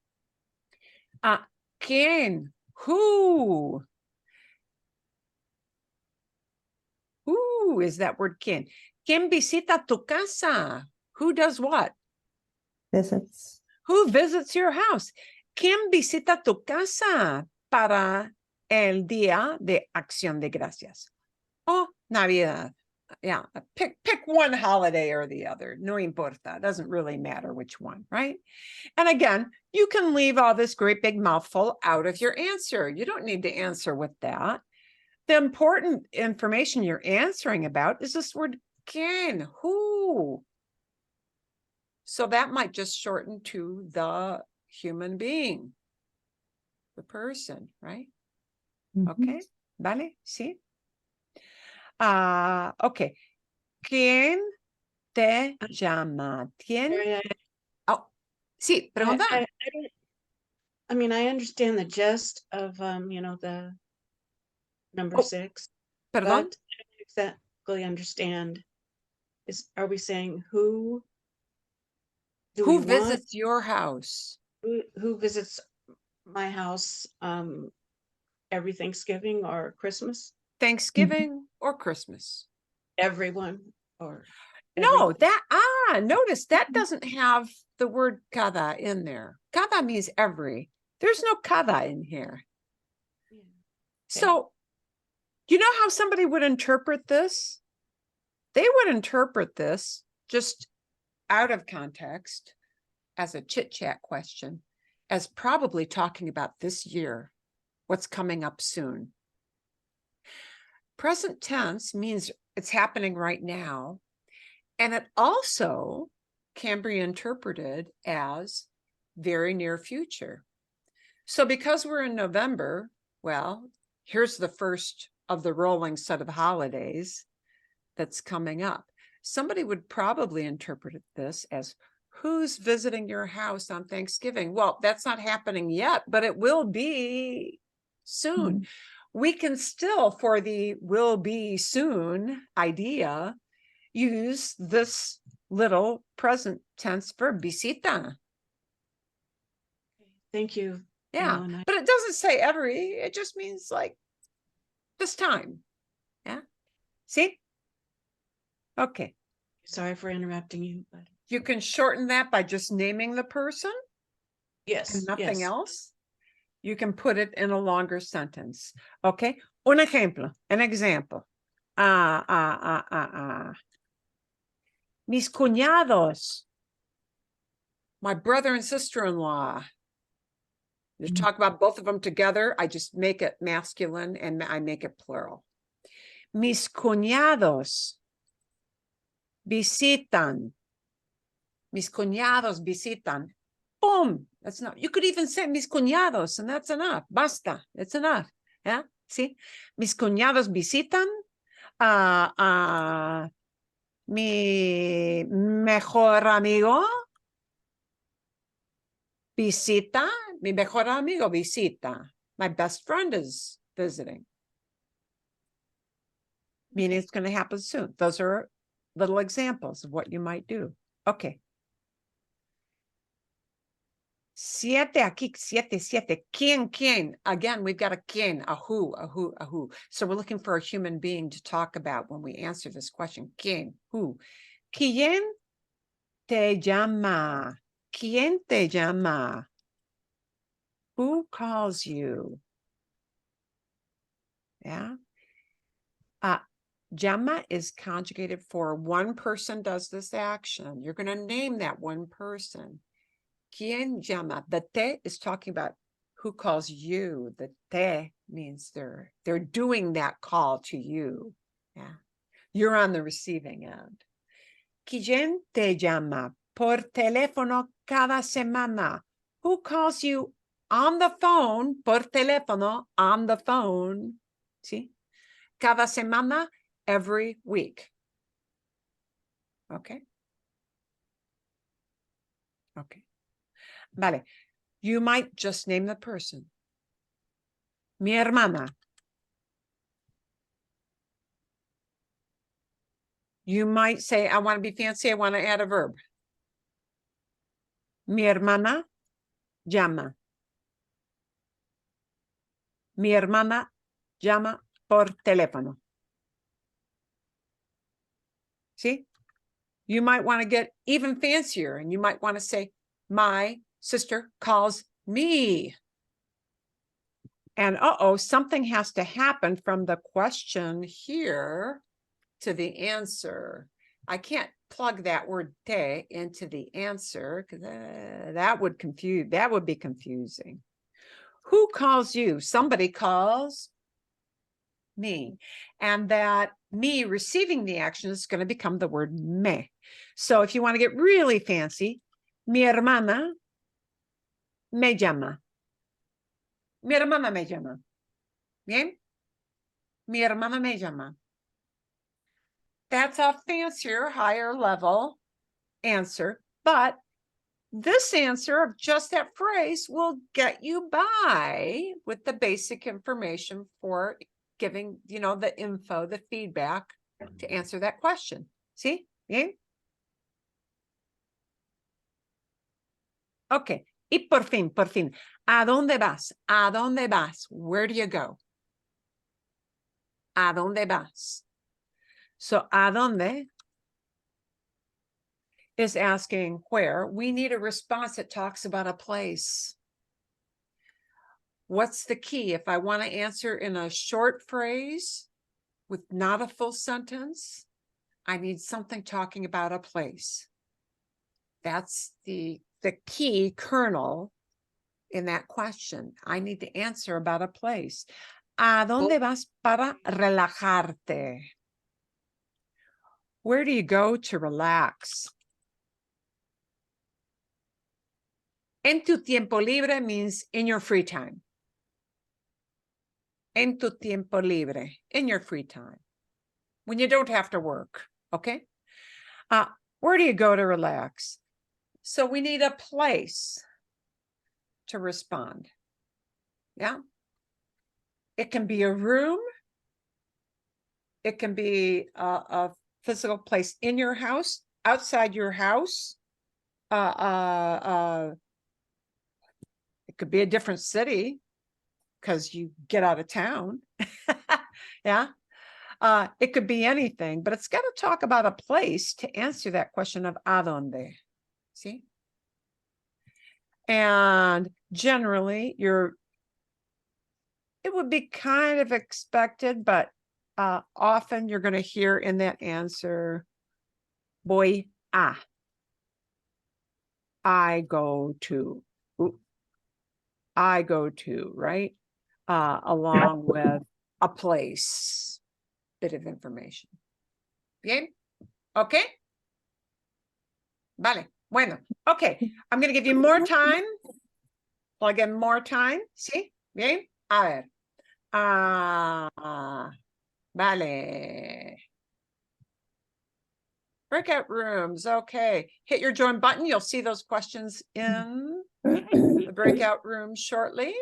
¿Quién? Who? Who is that word quién? ¿Quién visita tu casa? Who does what? Visits. Who visits your house? ¿Quién visita tu casa para el Día de Acción de Gracias? Oh, Navidad. Yeah, pick one holiday or the other. No importa. It doesn't really matter which one, right? And again, you can leave all this great big mouthful out of your answer. You don't need to answer with that. The important information you're answering about is this word quién, who. So that might just shorten to the human being, the person, right? Okay, vale, sí. Okay. ¿Quién te llama? ¿Quién? Oh, sí, pregunta. I mean, I understand the gist of, you know, the number 6. Perdón? But I don't exactly understand. Are we saying who? Who visits your house? Who visits my house every Thanksgiving or Christmas? Thanksgiving or Christmas? Everyone or no, notice that doesn't have the word cada in there. Cada means every. There's no cada in here. Yeah. Okay. So, you know how somebody would interpret this? They would interpret this just out of context as a chit-chat question, as probably talking about this year, what's coming up soon. Present tense means it's happening right now. And it also can be interpreted as very near future. So because we're in November, well, here's the first of the rolling set of holidays that's coming up. Somebody would probably interpret this as who's visiting your house on Thanksgiving? Well, that's not happening yet, but it will be soon. We can still, for the will be soon idea, use this little present tense verb, visita. Thank you. Yeah, but it doesn't say every, it just means like this time. Yeah, see? Okay. Sorry for interrupting you, but you can shorten that by just naming the person. Yes. And nothing yes. else. You can put it in a longer sentence. Okay. Un ejemplo, an example. Mis cuñados. My brother and sister-in-law. You talk about both of them together. I just make it masculine and I make it plural. Mis cuñados visitan. Mis cuñados visitan. Boom. That's enough. You could even say mis cuñados, and that's enough. Basta. It's enough. Yeah. See? Mis cuñados visitan. Mi mejor amigo visita. Mi mejor amigo visita. My best friend is visiting. Meaning it's going to happen soon. Those are little examples of what you might do. Okay. Siete aquí, siete. ¿Quién? Again, we've got a quién, a who. So we're looking for a human being to talk about when we answer this question. ¿Quién? Who? ¿Quién te llama? ¿Quién te llama? Who calls you? Yeah. Llama is conjugated for one person does this action. You're going to name that one person. ¿Quién llama? The te is talking about who calls you. The te means they're doing that call to you. Yeah. You're on the receiving end. ¿Quién te llama por teléfono cada semana? Who calls you on the phone, por teléfono, on the phone? ¿Sí? Cada semana, every week. Okay. Okay. Vale. You might just name the person. Mi hermana. You might say, I want to be fancy. I want to add a verb. Mi hermana llama. Mi hermana llama por teléfono. See? You might want to get even fancier and you might want to say, my sister calls me. And uh-oh, something has to happen from the question here to the answer. I can't plug that word te into the answer because that would be confusing. Who calls you? Somebody calls me. And that me receiving the action is going to become the word me. So if you want to get really fancy, mi hermana me llama. Mi hermana me llama. Bien? Mi hermana me llama. That's a fancier, higher level answer, but this answer of just that phrase will get you by with the basic information for giving, the info, the feedback to answer that question. See? Bien? Okay. Y por fin. ¿A dónde vas? ¿A dónde vas? Where do you go? ¿A dónde vas? So, ¿a dónde? Is asking where. We need a response that talks about a place. What's the key? If I want to answer in a short phrase with not a full sentence, I need something talking about a place. That's the key kernel in that question. I need to answer about a place. ¿A dónde vas para relajarte? Where do you go to relax? En tu tiempo libre means in your free time. En tu tiempo libre, in your free time. When you don't have to work, okay? Where do you go to relax? So we need a place to respond. Yeah? It can be a room. It can be a physical place in your house, outside your house. It could be a different city because you get out of town. Yeah. It could be anything, but it's got to talk about a place to answer that question of a dónde. See? And generally, it would be kind of expected, but often you're going to hear in that answer, voy a. I go to, right? Along with a place, bit of information. Bien? Okay? Vale. Bueno. Okay. I'm going to give you more time. Plug in more time. ¿Sí? Bien? A ver. Vale. Breakout rooms. Okay. Hit your join button. You'll see those questions in the breakout room shortly.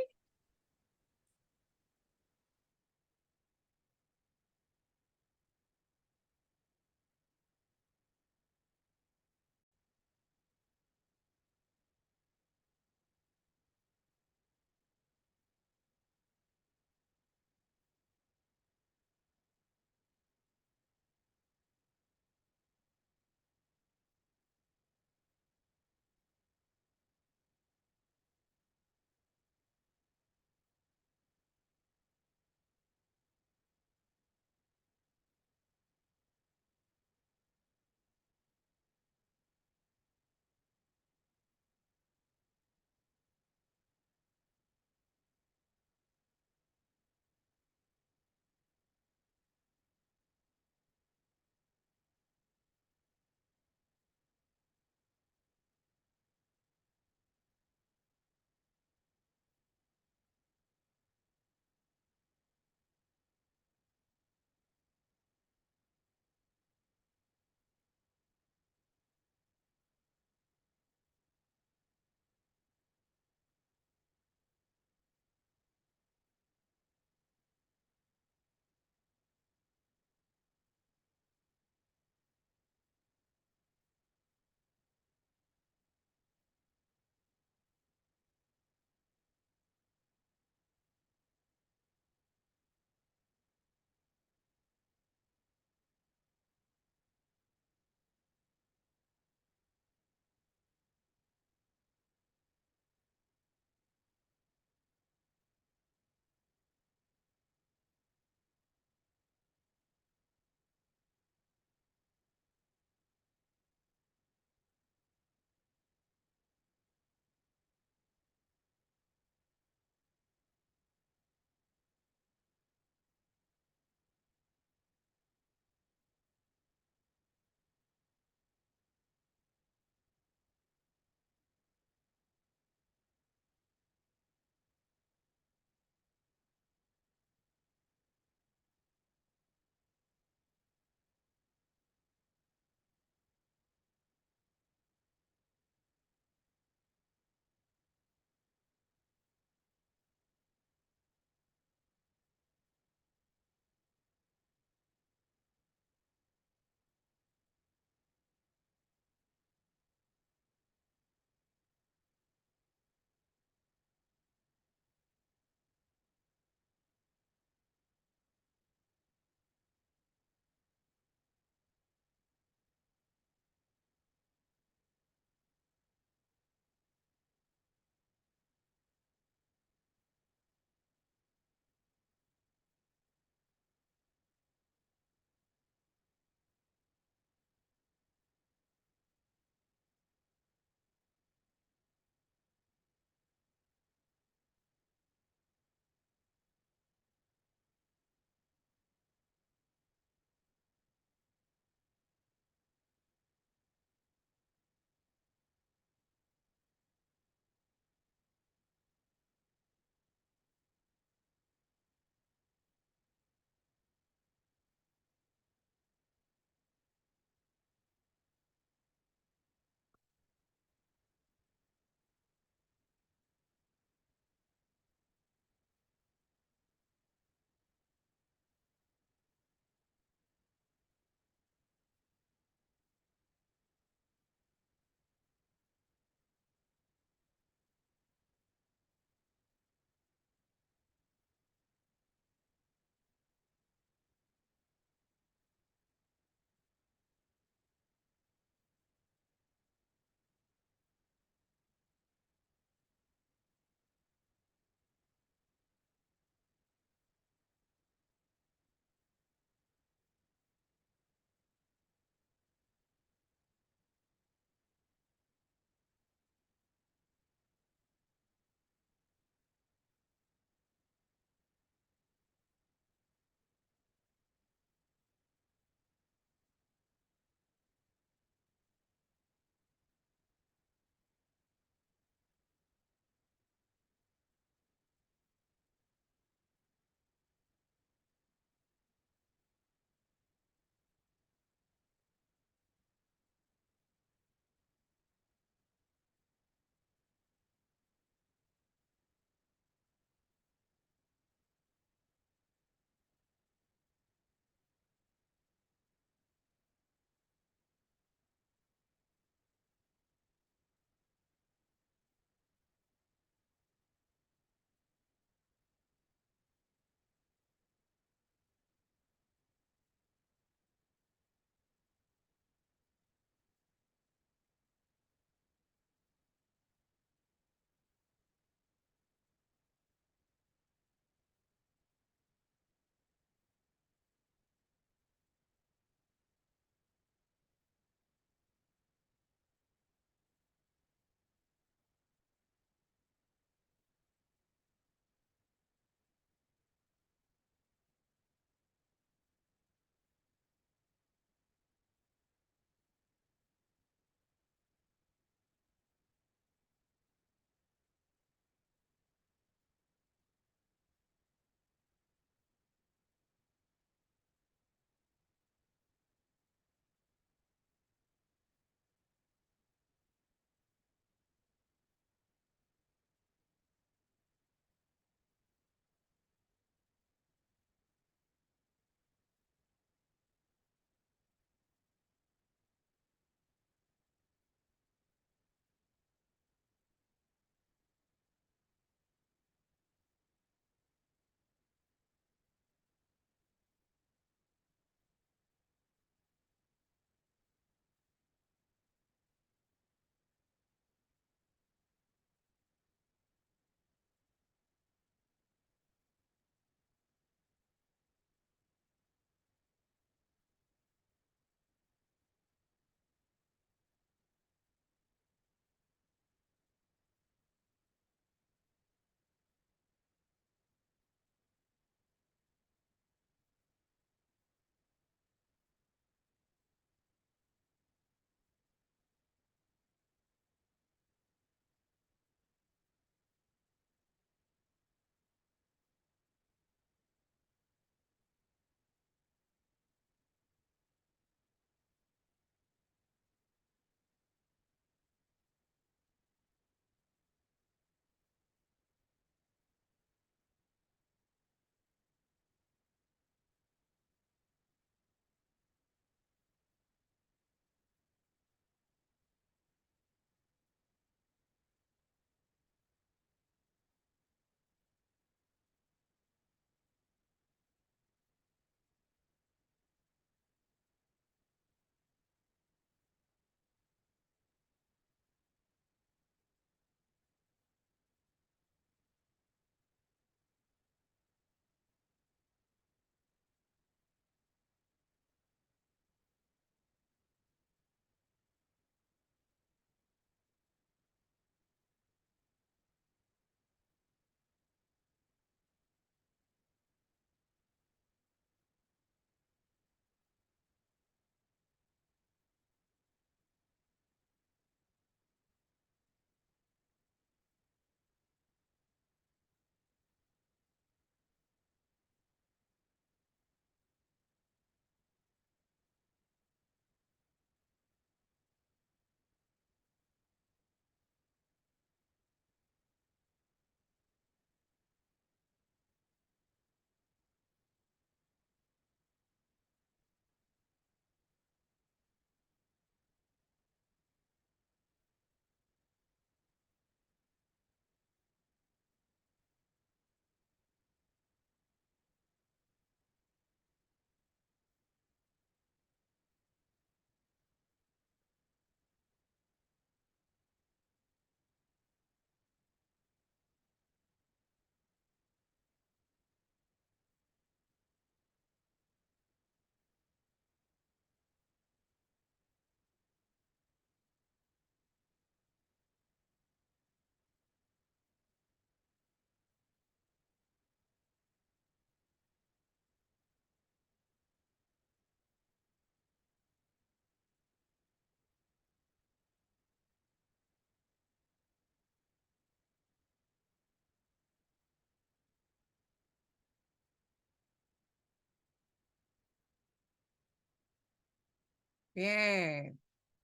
Bien.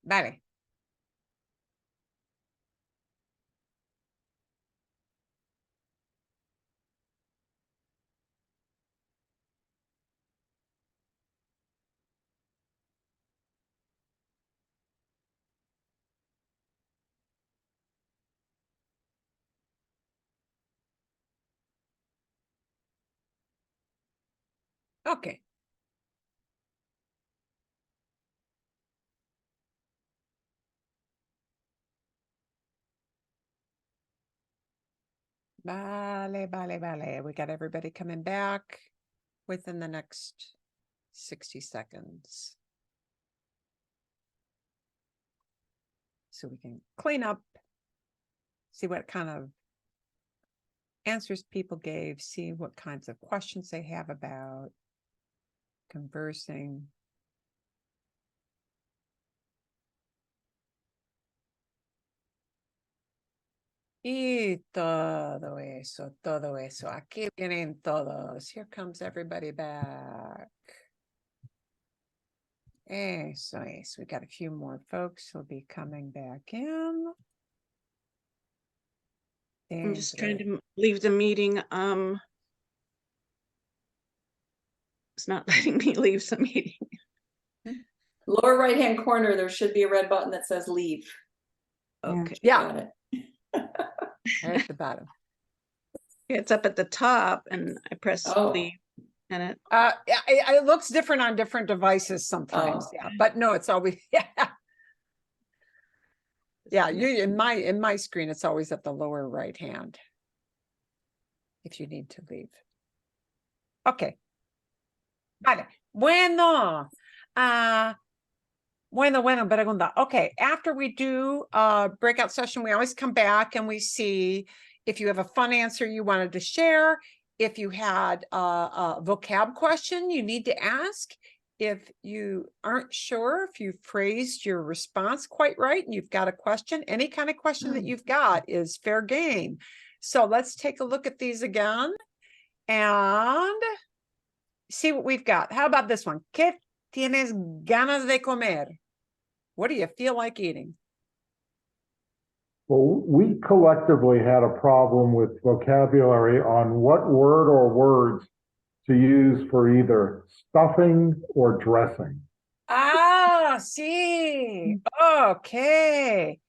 Vale. Ok. Vale, vale, vale. We got everybody coming back within the next 60 seconds. So we can clean up, see what kind of answers people gave, see what kinds of questions they have about conversing. Y todo eso, todo eso. Aquí vienen todos. Here comes everybody back. Eso es. We got a few more folks who'll be coming back in. I'm just trying to leave the meeting. It's not letting me leave the meeting. Lower right-hand corner, there should be a red button that says leave. Okay. Yeah. Got it. At the bottom. It's up at the top and I press Oh. leave and it, It looks different on different devices sometimes. Oh. Yeah, but no, it's always yeah. You in my screen, it's always at the lower right hand. If you need to leave. Okay. Vale. Bueno. Bueno, pregunta. Okay, after we do a breakout session, we always come back and we see if you have a fun answer you wanted to share, if you had a vocab question you need to ask, if you aren't sure if you phrased your response quite right and you've got a question, any kind of question that you've got is fair game. So let's take a look at these again and see what we've got. How about this one? ¿Qué tienes ganas de comer? What do you feel like eating? Well, we collectively had a problem with vocabulary on what word or words to use for either stuffing or dressing. Ah, sí. Okay.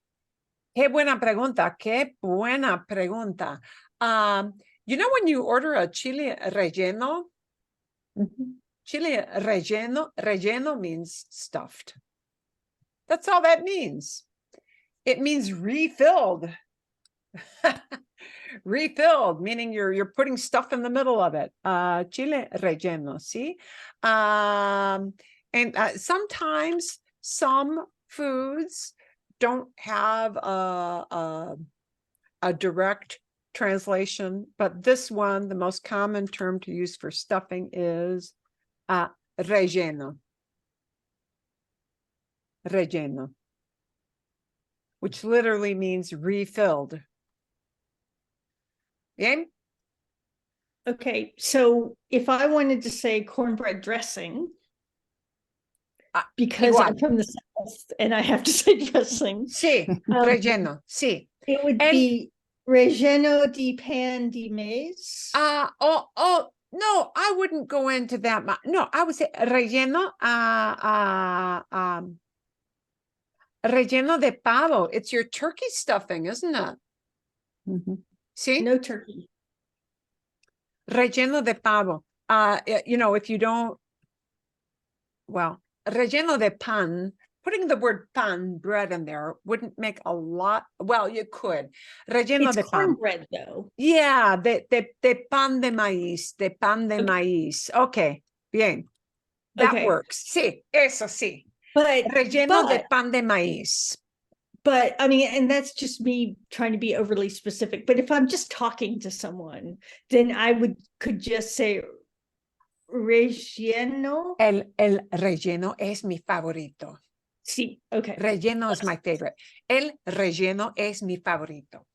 Qué buena pregunta. Qué buena pregunta. You know when you order a chile relleno? Chile relleno means stuffed. That's all that means. It means refilled. Refilled, meaning you're putting stuff in the middle of it. Chile relleno, see? Sometimes some foods don't have a direct translation, but this one, the most common term to use for stuffing is relleno. Relleno, which literally means refilled. Bien? Okay, so if I wanted to say cornbread dressing, because I'm from the South and I have to say dressing. Sí, relleno, sí. It would be relleno de pan de maize. No, I wouldn't go into that much. No, I would say relleno, relleno de pavo. It's your turkey stuffing, isn't it? See? No turkey. Relleno de pavo. You know, if you don't, well, relleno de pan, putting the word pan, bread in there wouldn't make a lot. Well, you could. Relleno It's de pan. cornbread though. Yeah, de pan de maíz, de pan de maíz. Okay, bien. That works. Sí, eso sí. But Relleno de pan de maíz. But I mean, and that's just me trying to be overly specific. But if I'm just talking to someone, then I could just say relleno. El relleno es mi favorito. Sí, okay. Relleno is my favorite. El relleno es mi favorito.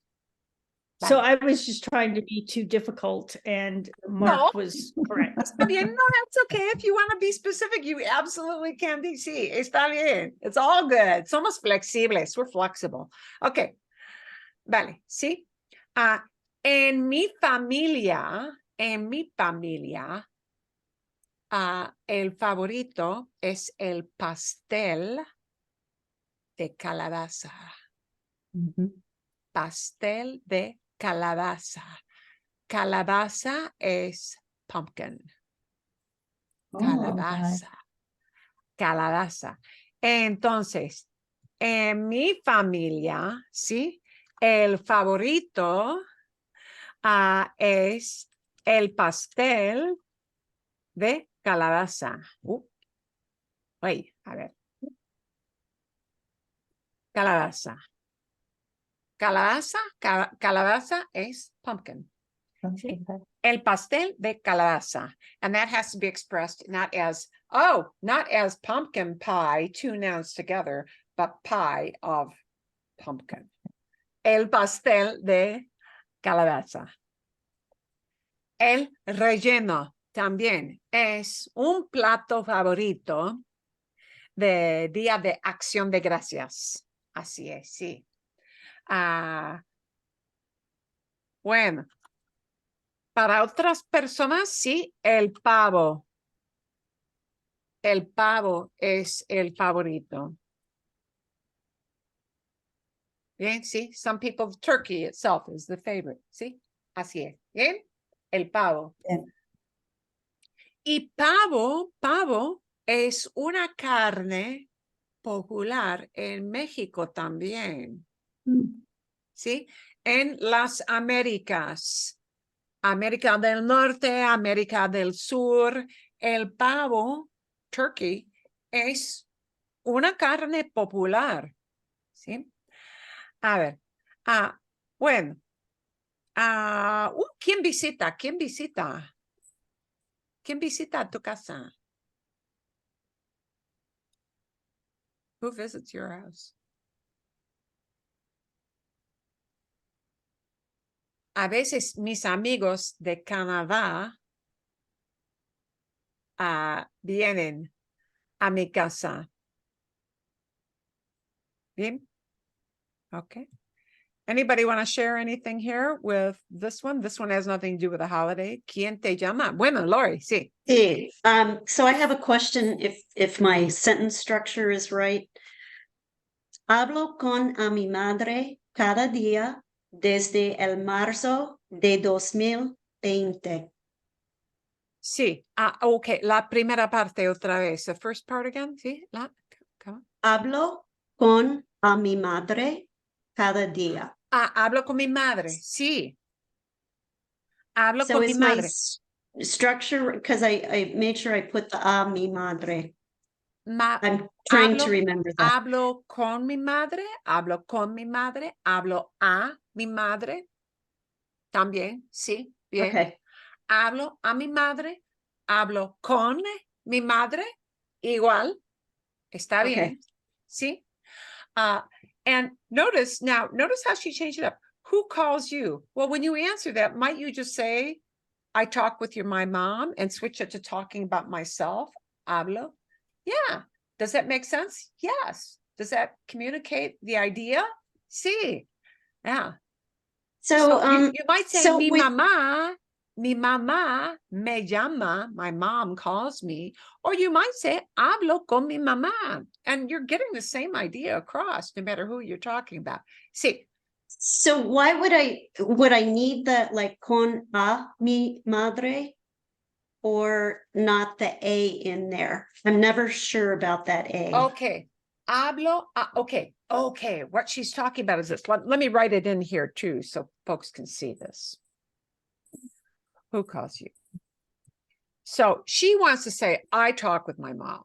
So Vale. I was just trying to be too difficult and No. Mark was correct. Está bien. No, that's okay. If you want to be specific, you absolutely can be. Sí, está bien. It's all good. Somos flexibles. We're flexible. Okay. Vale, sí. En mi familia, el favorito es el pastel de calabaza. Pastel de calabaza. Calabaza es pumpkin. Calabaza. Calabaza. Entonces, en mi familia, ¿sí? El favorito es el pastel de calabaza. Oye, a ver. Calabaza. Calabaza es pumpkin. ¿Sí? El pastel de calabaza. And that has to be expressed not as pumpkin pie, two nouns together, but pie of pumpkin. El pastel de calabaza. El relleno también es un plato favorito de Día de Acción de Gracias. Así es, sí. Bueno, para otras personas, sí, el pavo. El pavo es el favorito. Bien, sí. Some people, turkey itself is the favorite. Sí, así es. Bien, el pavo. Bien. Y pavo es una carne popular en México también. ¿Sí? En las Américas. América del Norte, América del Sur, el pavo, turkey, es una carne popular. ¿Sí? A ver. Bueno. ¿Quién visita? ¿Quién visita? ¿Quién visita a tu casa? Who visits your house? A veces mis amigos de Canadá vienen a mi casa. Bien? Okay. Anybody want to share anything here with this one? This one has nothing to do with a holiday. ¿Quién te llama? Bueno, Lori, sí. Sí, so I have a question if my sentence structure is right. Hablo con a mi madre cada día desde el marzo de 2020. Sí. Okay. La primera parte otra vez. The first part again. Sí. Come on. Hablo con a mi madre cada día. Hablo con mi madre. Sí. Hablo So con mi is my madre. structure, because I made sure I put the a mi madre. I'm trying to remember that. Hablo con mi madre, hablo con mi madre, hablo a mi madre. También, sí, bien. Okay. Hablo a mi madre, hablo con mi madre, igual. Está bien. Okay. Sí. And notice how she changed it up. Who calls you? Well, when you answer that, might you just say, I talk with my mom, and switch it to talking about myself? Hablo. Yeah. Does that make sense? Yes. Does that communicate the idea? Sí. Yeah. So, you might say, so mi with- mamá me llama, my mom calls me, or you might say, hablo con mi mamá, and you're getting the same idea across, no matter who you're talking about. Sí. So why would I need that, like con a mi madre, or not the a in there? I'm never sure about that a. Okay. Hablo. Okay. What she's talking about is this. Let me write it in here too, so folks can see this. Who calls you? So she wants to say, I talk with my mom.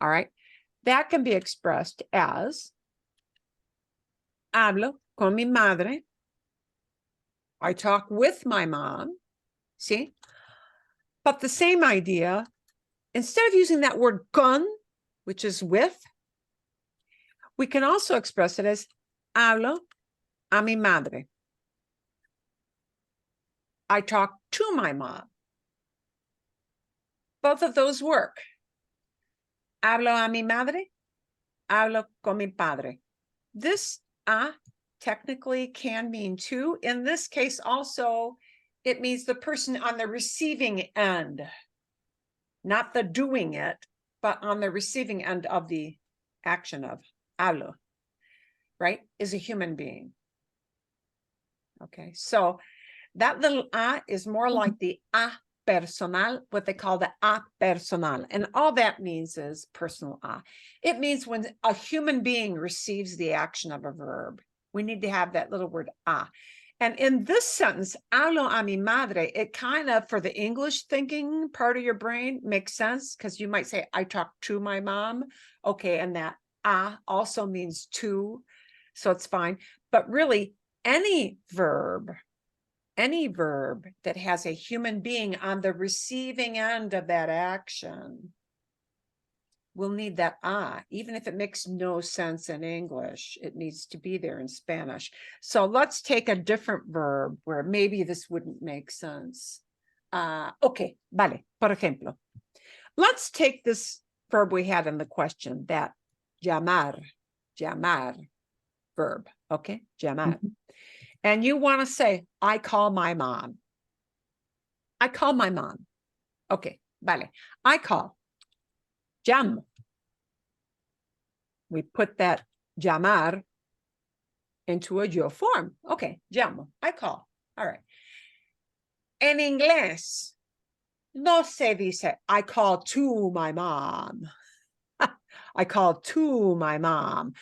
All right. That can be expressed as hablo con mi madre. I talk with my mom. See? But the same idea, instead of using that word con, which is with, we can also express it as hablo a mi madre. I talk to my mom. Both of those work. Hablo a mi madre. Hablo con mi padre. This technically can mean two. In this case also, it means the person on the receiving end, not the doing it, but on the receiving end of the action of hablo, right, is a human being. Okay, so that little a is more like the a personal, what they call the a personal. And all that means is personal a. It means when a human being receives the action of a verb, we need to have that little word a. And in this sentence, hablo a mi madre, it kind of, for the English thinking part of your brain, makes sense because you might say, I talk to my mom. Okay, and that a also means to, so it's fine. But really, any verb that has a human being on the receiving end of that action will need that even if it makes no sense in English, it needs to be there in Spanish. So let's take a different verb where maybe this wouldn't make sense. Okay, vale, por ejemplo. Let's take this verb we had in the question, that llamar verb, okay, llamar. And you want to say, I call my mom. I call my mom. Okay, vale. I call. Llamo. We put that llamar into a yo form. Okay, llamo. I call. All right. En inglés, no se dice, I call to my mom. I call to my mom.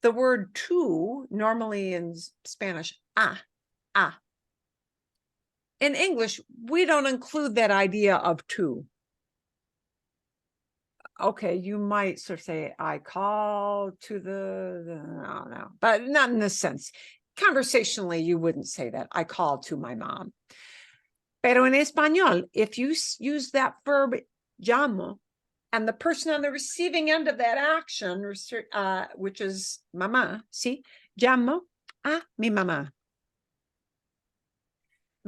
The word to, normally in Spanish, a. In English, we don't include that idea of to. Okay, you might sort of say, I call to no, but not in this sense. Conversationally, you wouldn't say that. I call to my mom. Pero en español, if you use that verb, llamo, and the person on the receiving end of that action, which is mamá, ¿sí? Llamo a mi mamá.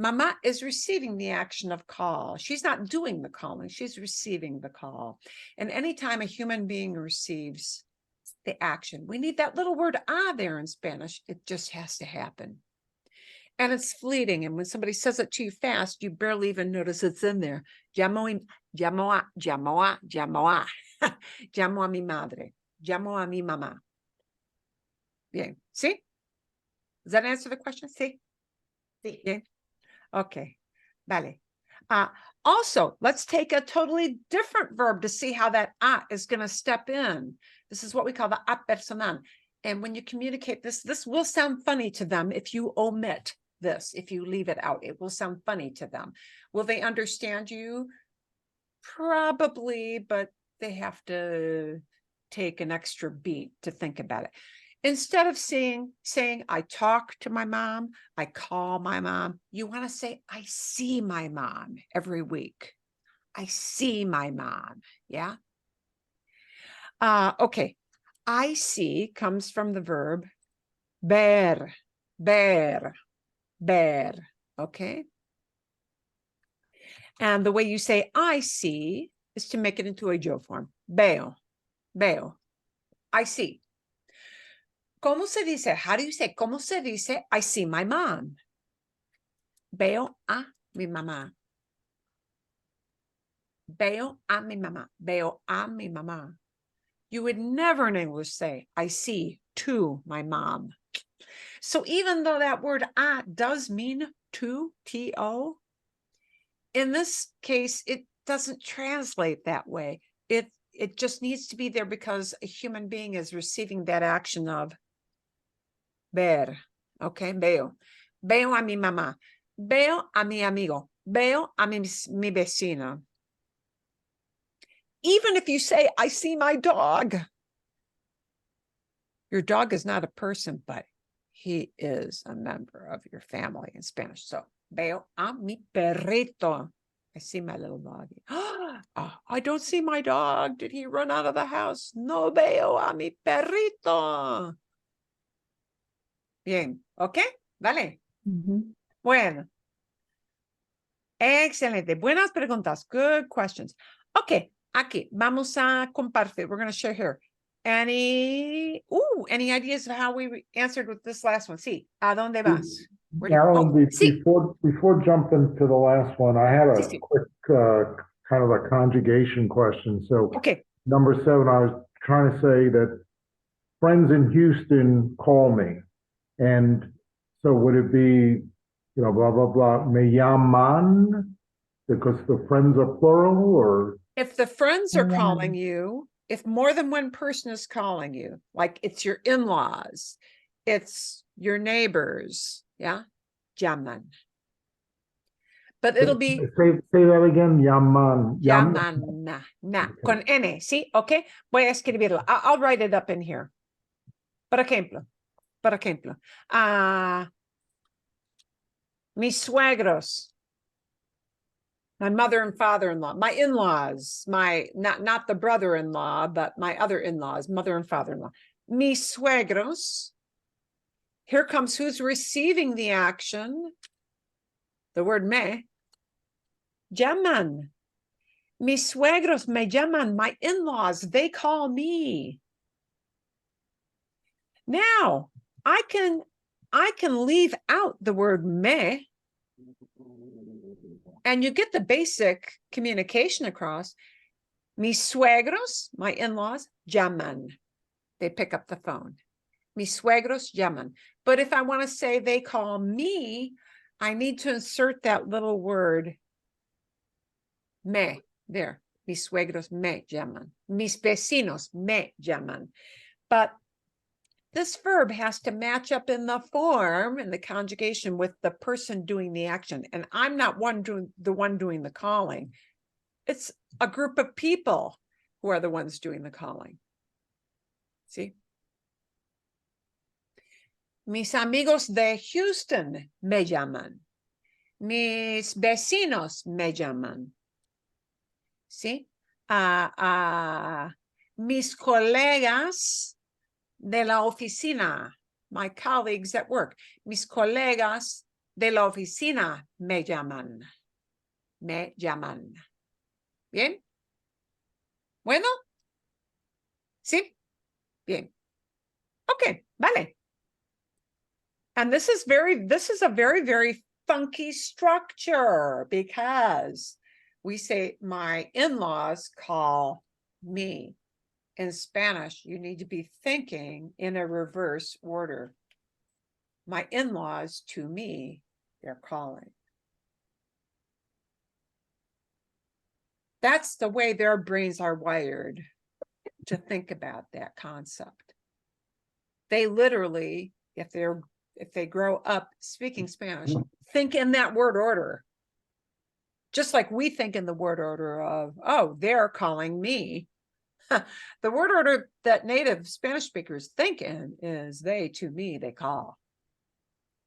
Mama is receiving the action of call. She's not doing the calling. She's receiving the call. And anytime a human being receives the action, we need that little word there in Spanish. It just has to happen. And it's fleeting. And when somebody says it to you fast, you barely even notice it's in there. Llamo a mi madre. Llamo a mi mamá. Bien. See? Does that answer the question? See? Sí. Bien. Okay, vale. Also, let's take a totally different verb to see how that is going to step in. This is what we call the a personal. And when you communicate this will sound funny to them if you omit this, if you leave it out. It will sound funny to them. Will they understand you? Probably, but they have to take an extra beat to think about it. Instead of saying, I talk to my mom, I call my mom, you want to say, I see my mom every week. I see my mom. Yeah. Okay. I see comes from the verb ver. Okay. And the way you say I see is to make it into a yo form. Veo. I see. ¿Cómo se dice? How do you say? ¿Cómo se dice? I see my mom. Veo a mi mamá. Veo a mi mamá. Veo a mi mamá. You would never in English say, I see to my mom. So even though that word a does mean to, to, in this case, it doesn't translate that way. It just needs to be there because a human being is receiving that action of ver. Okay, veo. Veo a mi mamá. Veo a mi amigo. Veo a mi vecino. Even if you say, I see my dog. Your dog is not a person, but he is a member of your family in Spanish. So, veo a mi perrito. I see my little doggy. I don't see my dog. Did he run out of the house? No veo a mi perrito. Bien, ¿ok? Vale. Bueno. Excelente. Buenas preguntas. Good questions. Okay, aquí vamos a compartir. We're going to share here. Any ideas of how we answered with this last one? Sí. ¿A dónde vas? Where do you- Alan, oh, sí. before jumping to the last one, I had a Sí, sí. quick kind of a conjugation question. So Okay. number 7, I was trying to say that friends in Houston call me. And so would it be, blah, blah, blah, me llaman, because the friends are plural, or? If the friends are Yeah. calling you, if more than one person is calling you, like it's your in-laws, it's your neighbors, yeah, llaman. But it'll be Say that again, llaman. llaman, na, con N, ¿sí? Okay, voy a escribirlo. I'll write it up in here. Por ejemplo, mis suegros, my mother and father-in-law, my in-laws, my not the brother-in-law, but my other in-laws, mother and father-in-law. Mis suegros. Here comes who's receiving the action. The word me. Llaman. Mis suegros me llaman. My in-laws, they call me. Now, I can leave out the word me, and you get the basic communication across. Mis suegros, my in-laws, llaman. They pick up the phone. Mis suegros llaman. But if I want to say they call me, I need to insert that little word me there. Mis suegros me llaman. Mis vecinos me llaman. But this verb has to match up in the form and the conjugation with the person doing the action. And I'm not the one doing the calling. It's a group of people who are the ones doing the calling. See? Mis amigos de Houston me llaman. Mis vecinos me llaman. ¿Sí? Mis colegas de la oficina, my colleagues at work. Mis colegas de la oficina me llaman. Me llaman. ¿Bien? Bueno? ¿Sí? Bien. Okay, vale. And this is a very, very funky structure, because we say my in-laws call me. In Spanish, you need to be thinking in a reverse order. My in-laws to me, they're calling. That's the way their brains are wired to think about that concept. They literally, if they grow up speaking Spanish, think in that word order. Just like we think in the word order of, oh, they're calling me. The word order that native Spanish speakers think in is they to me, they call.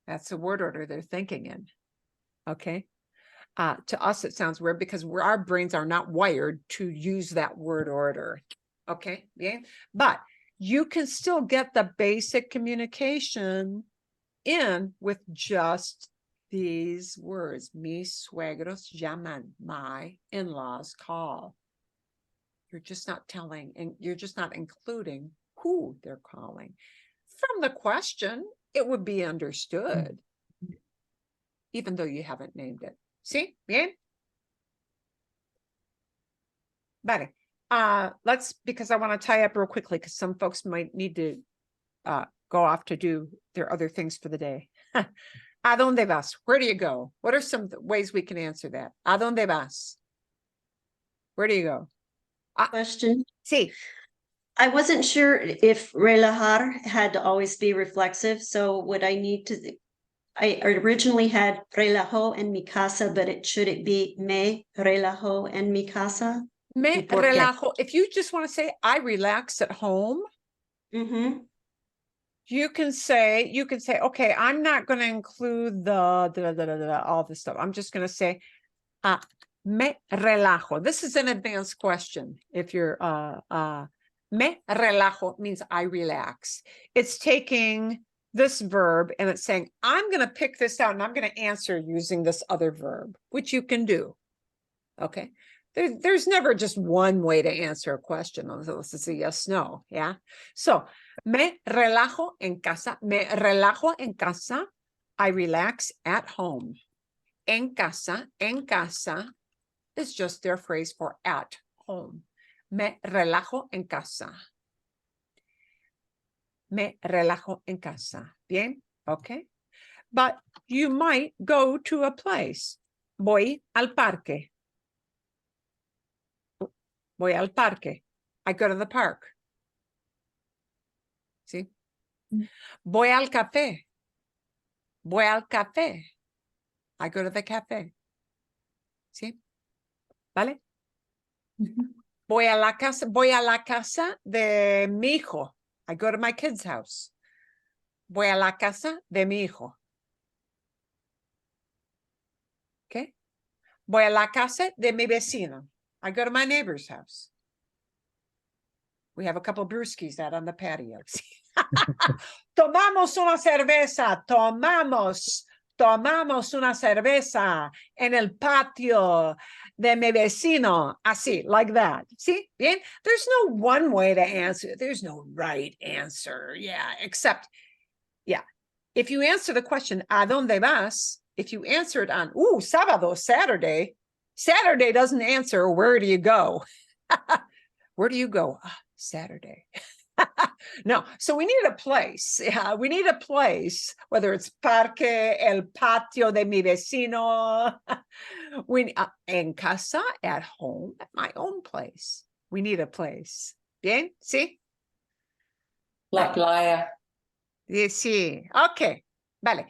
That's the word order they're thinking in. Okay. To us, it sounds weird because our brains are not wired to use that word order. Okay. Yeah. But you can still get the basic communication in with just these words. Mis suegros llaman. My in-laws call. You're just not telling, and you're just not including who they're calling. From the question, it would be understood, even though you haven't named it. See? Bien? Vale. Because I want to tie up real quickly, because some folks might need to go off to do their other things for the day. ¿A dónde vas? Where do you go? What are some ways we can answer that? ¿A dónde vas? Where do you go? Question. Sí. I wasn't sure if relajar had to always be reflexive, so would I need to, I originally had relajo en mi casa, but should it be me relajo en mi casa? Me relajo. If you just want to say, I relax at home, you can say, okay, I'm not going to include all this stuff. I'm just going to say, me relajo. This is an advanced question. If you're, me relajo means I relax. It's taking this verb and it's saying, I'm going to pick this out and I'm going to answer using this other verb, which you can do. Okay. There's never just one way to answer a question unless it's a yes, no. Yeah. So, me relajo en casa. Me relajo en casa. I relax at home. En casa is just their phrase for at home. Me relajo en casa. Me relajo en casa. Bien, okay. But you might go to a place. Voy al parque. Voy al parque. I go to the park. See? Voy al café. Voy al café. I go to the cafe. See? ¿Vale? Voy a la casa de mi hijo. I go to my kid's house. Voy a la casa de mi hijo. Okay? Voy a la casa de mi vecino. I go to my neighbor's house. We have a couple brewskis out on the patio. Tomamos una cerveza. Tomamos una cerveza en el patio de mi vecino. Así, like that. See? Bien? There's no one way to answer. There's no right answer. Yeah, except, yeah. If you answer the question, ¿a dónde vas? If you answer it on, sábado, Saturday. Saturday doesn't answer, where do you go? Where do you go? Saturday. No, so we need a place. Yeah, we need a place, whether it's parque, el patio de mi vecino. En casa, at home, at my own place. We need a place. Bien, ¿sí? La playa. Sí, okay, vale.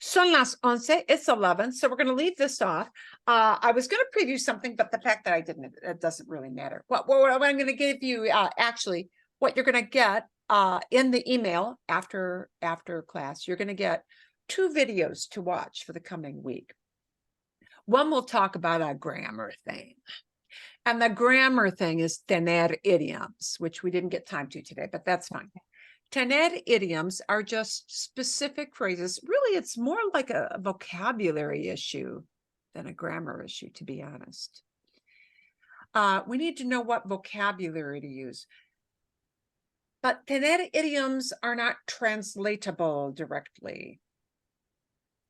Son las 11, it's 11, so we're going to leave this off. I was going to preview something, but the fact that I didn't, it doesn't really matter. What I'm going to give you, actually, what you're going to get in the email after class, you're going to get 2 videos to watch for the coming week. One will talk about a grammar thing. And the grammar thing is tener idioms, which we didn't get time to today, but that's fine. Tener idioms are just specific phrases. Really, it's more like a vocabulary issue than a grammar issue, to be honest. We need to know what vocabulary to use. But tener idioms are not translatable directly.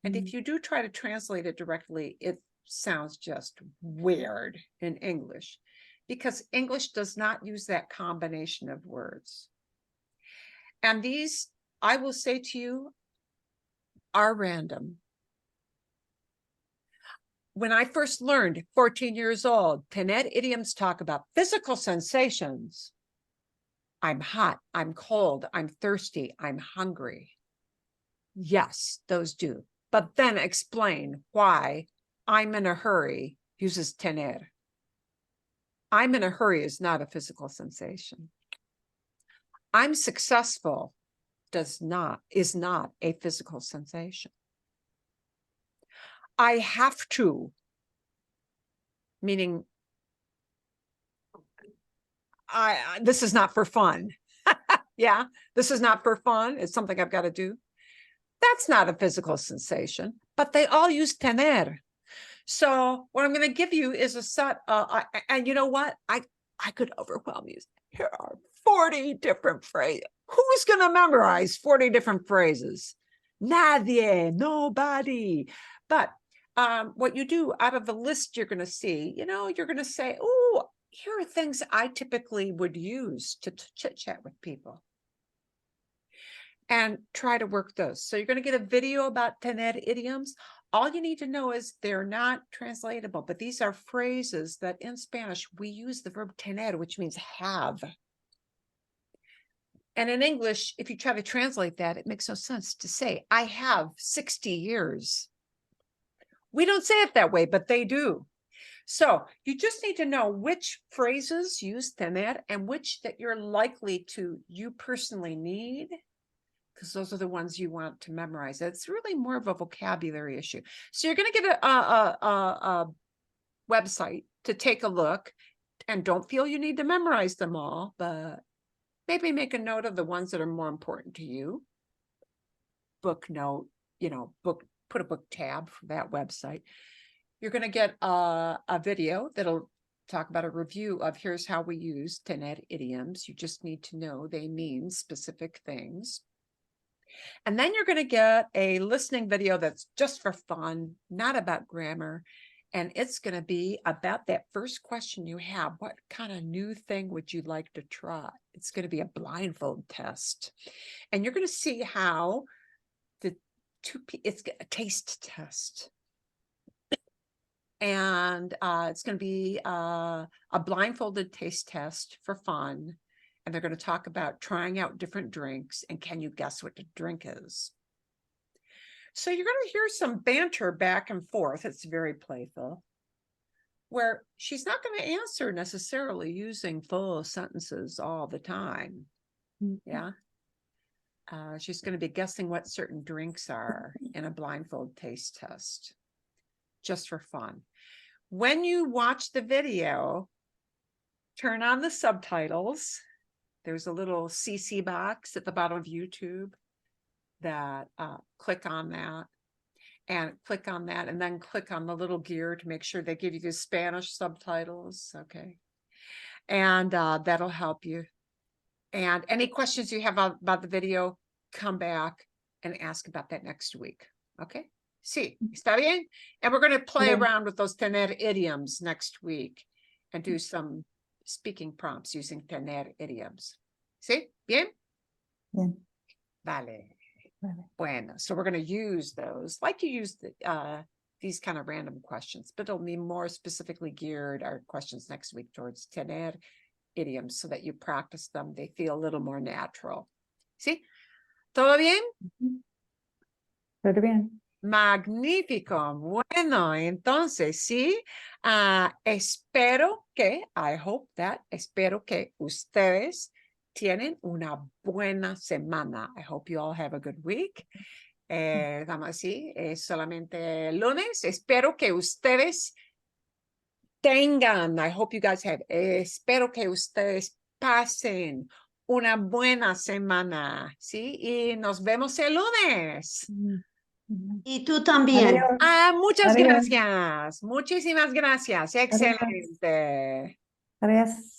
And if you do try to translate it directly, it sounds just weird in English, because English does not use that combination of words. And these, I will say to you, are random. When I first learned, 14 years old, tener idioms talk about physical sensations. I'm hot, I'm cold, I'm thirsty, I'm hungry. Yes, those do. But then explain why I'm in a hurry uses tener. I'm in a hurry is not a physical sensation. I'm successful is not a physical sensation. I have to, meaning this is not for fun. Yeah, this is not for fun. It's something I've got to do. That's not a physical sensation, but they all use tener. So what I'm going to give you is a set, and you know what? I could overwhelm you. Here are 40 different phrases. Who's going to memorize 40 different phrases? Nadie, nobody. But what you do out of the list you're going to see, you're going to say, oh, here are things I typically would use to chit-chat with people. And try to work those. So you're going to get a video about tener idioms. All you need to know is they're not translatable, but these are phrases that in Spanish, we use the verb tener, which means have. And in English, if you try to translate that, it makes no sense to say, I have 60 years. We don't say it that way, but they do. So you just need to know which phrases use tener and which that you're likely to, you personally need, because those are the ones you want to memorize. It's really more of a vocabulary issue. So you're going to get a website to take a look, and don't feel you need to memorize them all, but maybe make a note of the ones that are more important to you. Book note, put a book tab for that website. You're going to get a video that'll talk about a review of here's how we use tener idioms. You just need to know they mean specific things. And then you're going to get a listening video that's just for fun, not about grammar. And it's going to be about that first question you have. What kind of new thing would you like to try? It's going to be a blindfold test. And you're going to see how it's a taste test. And it's going to be a blindfolded taste test for fun. And they're going to talk about trying out different drinks. And can you guess what the drink is? So you're going to hear some banter back and forth. It's very playful, where she's not going to answer necessarily using full sentences all the time. Yeah. She's going to be guessing what certain drinks are in a blindfold taste test, just for fun. When you watch the video, turn on the subtitles. There's a little CC box at the bottom of YouTube that click on that and click on that, and then click on the little gear to make sure they give you the Spanish subtitles. Okay. And that'll help you. And any questions you have about the video, come back and ask about that next week. Okay. Sí, está bien? And we're going to play around with those tener idioms next week and do some speaking prompts using tener idioms. ¿Sí? ¿Bien? Bien. Vale. Vale. Bueno, so we're going to use those like you use these kind of random questions, but it'll be more specifically geared our questions next week towards tener idioms so that you practice them. They feel a little more natural. ¿Sí? ¿Todo bien? Todo bien. Magnífico. Bueno, entonces, sí, espero que ustedes tienen una buena semana. I hope you all have a good week. Vamos así, es solamente lunes. Espero que ustedes tengan, I hope you guys have, espero que ustedes pasen una buena semana, ¿sí? Y nos vemos el lunes. Y tú también. Adiós. Muchas Adiós. gracias. Muchísimas gracias. Excelente. Adiós.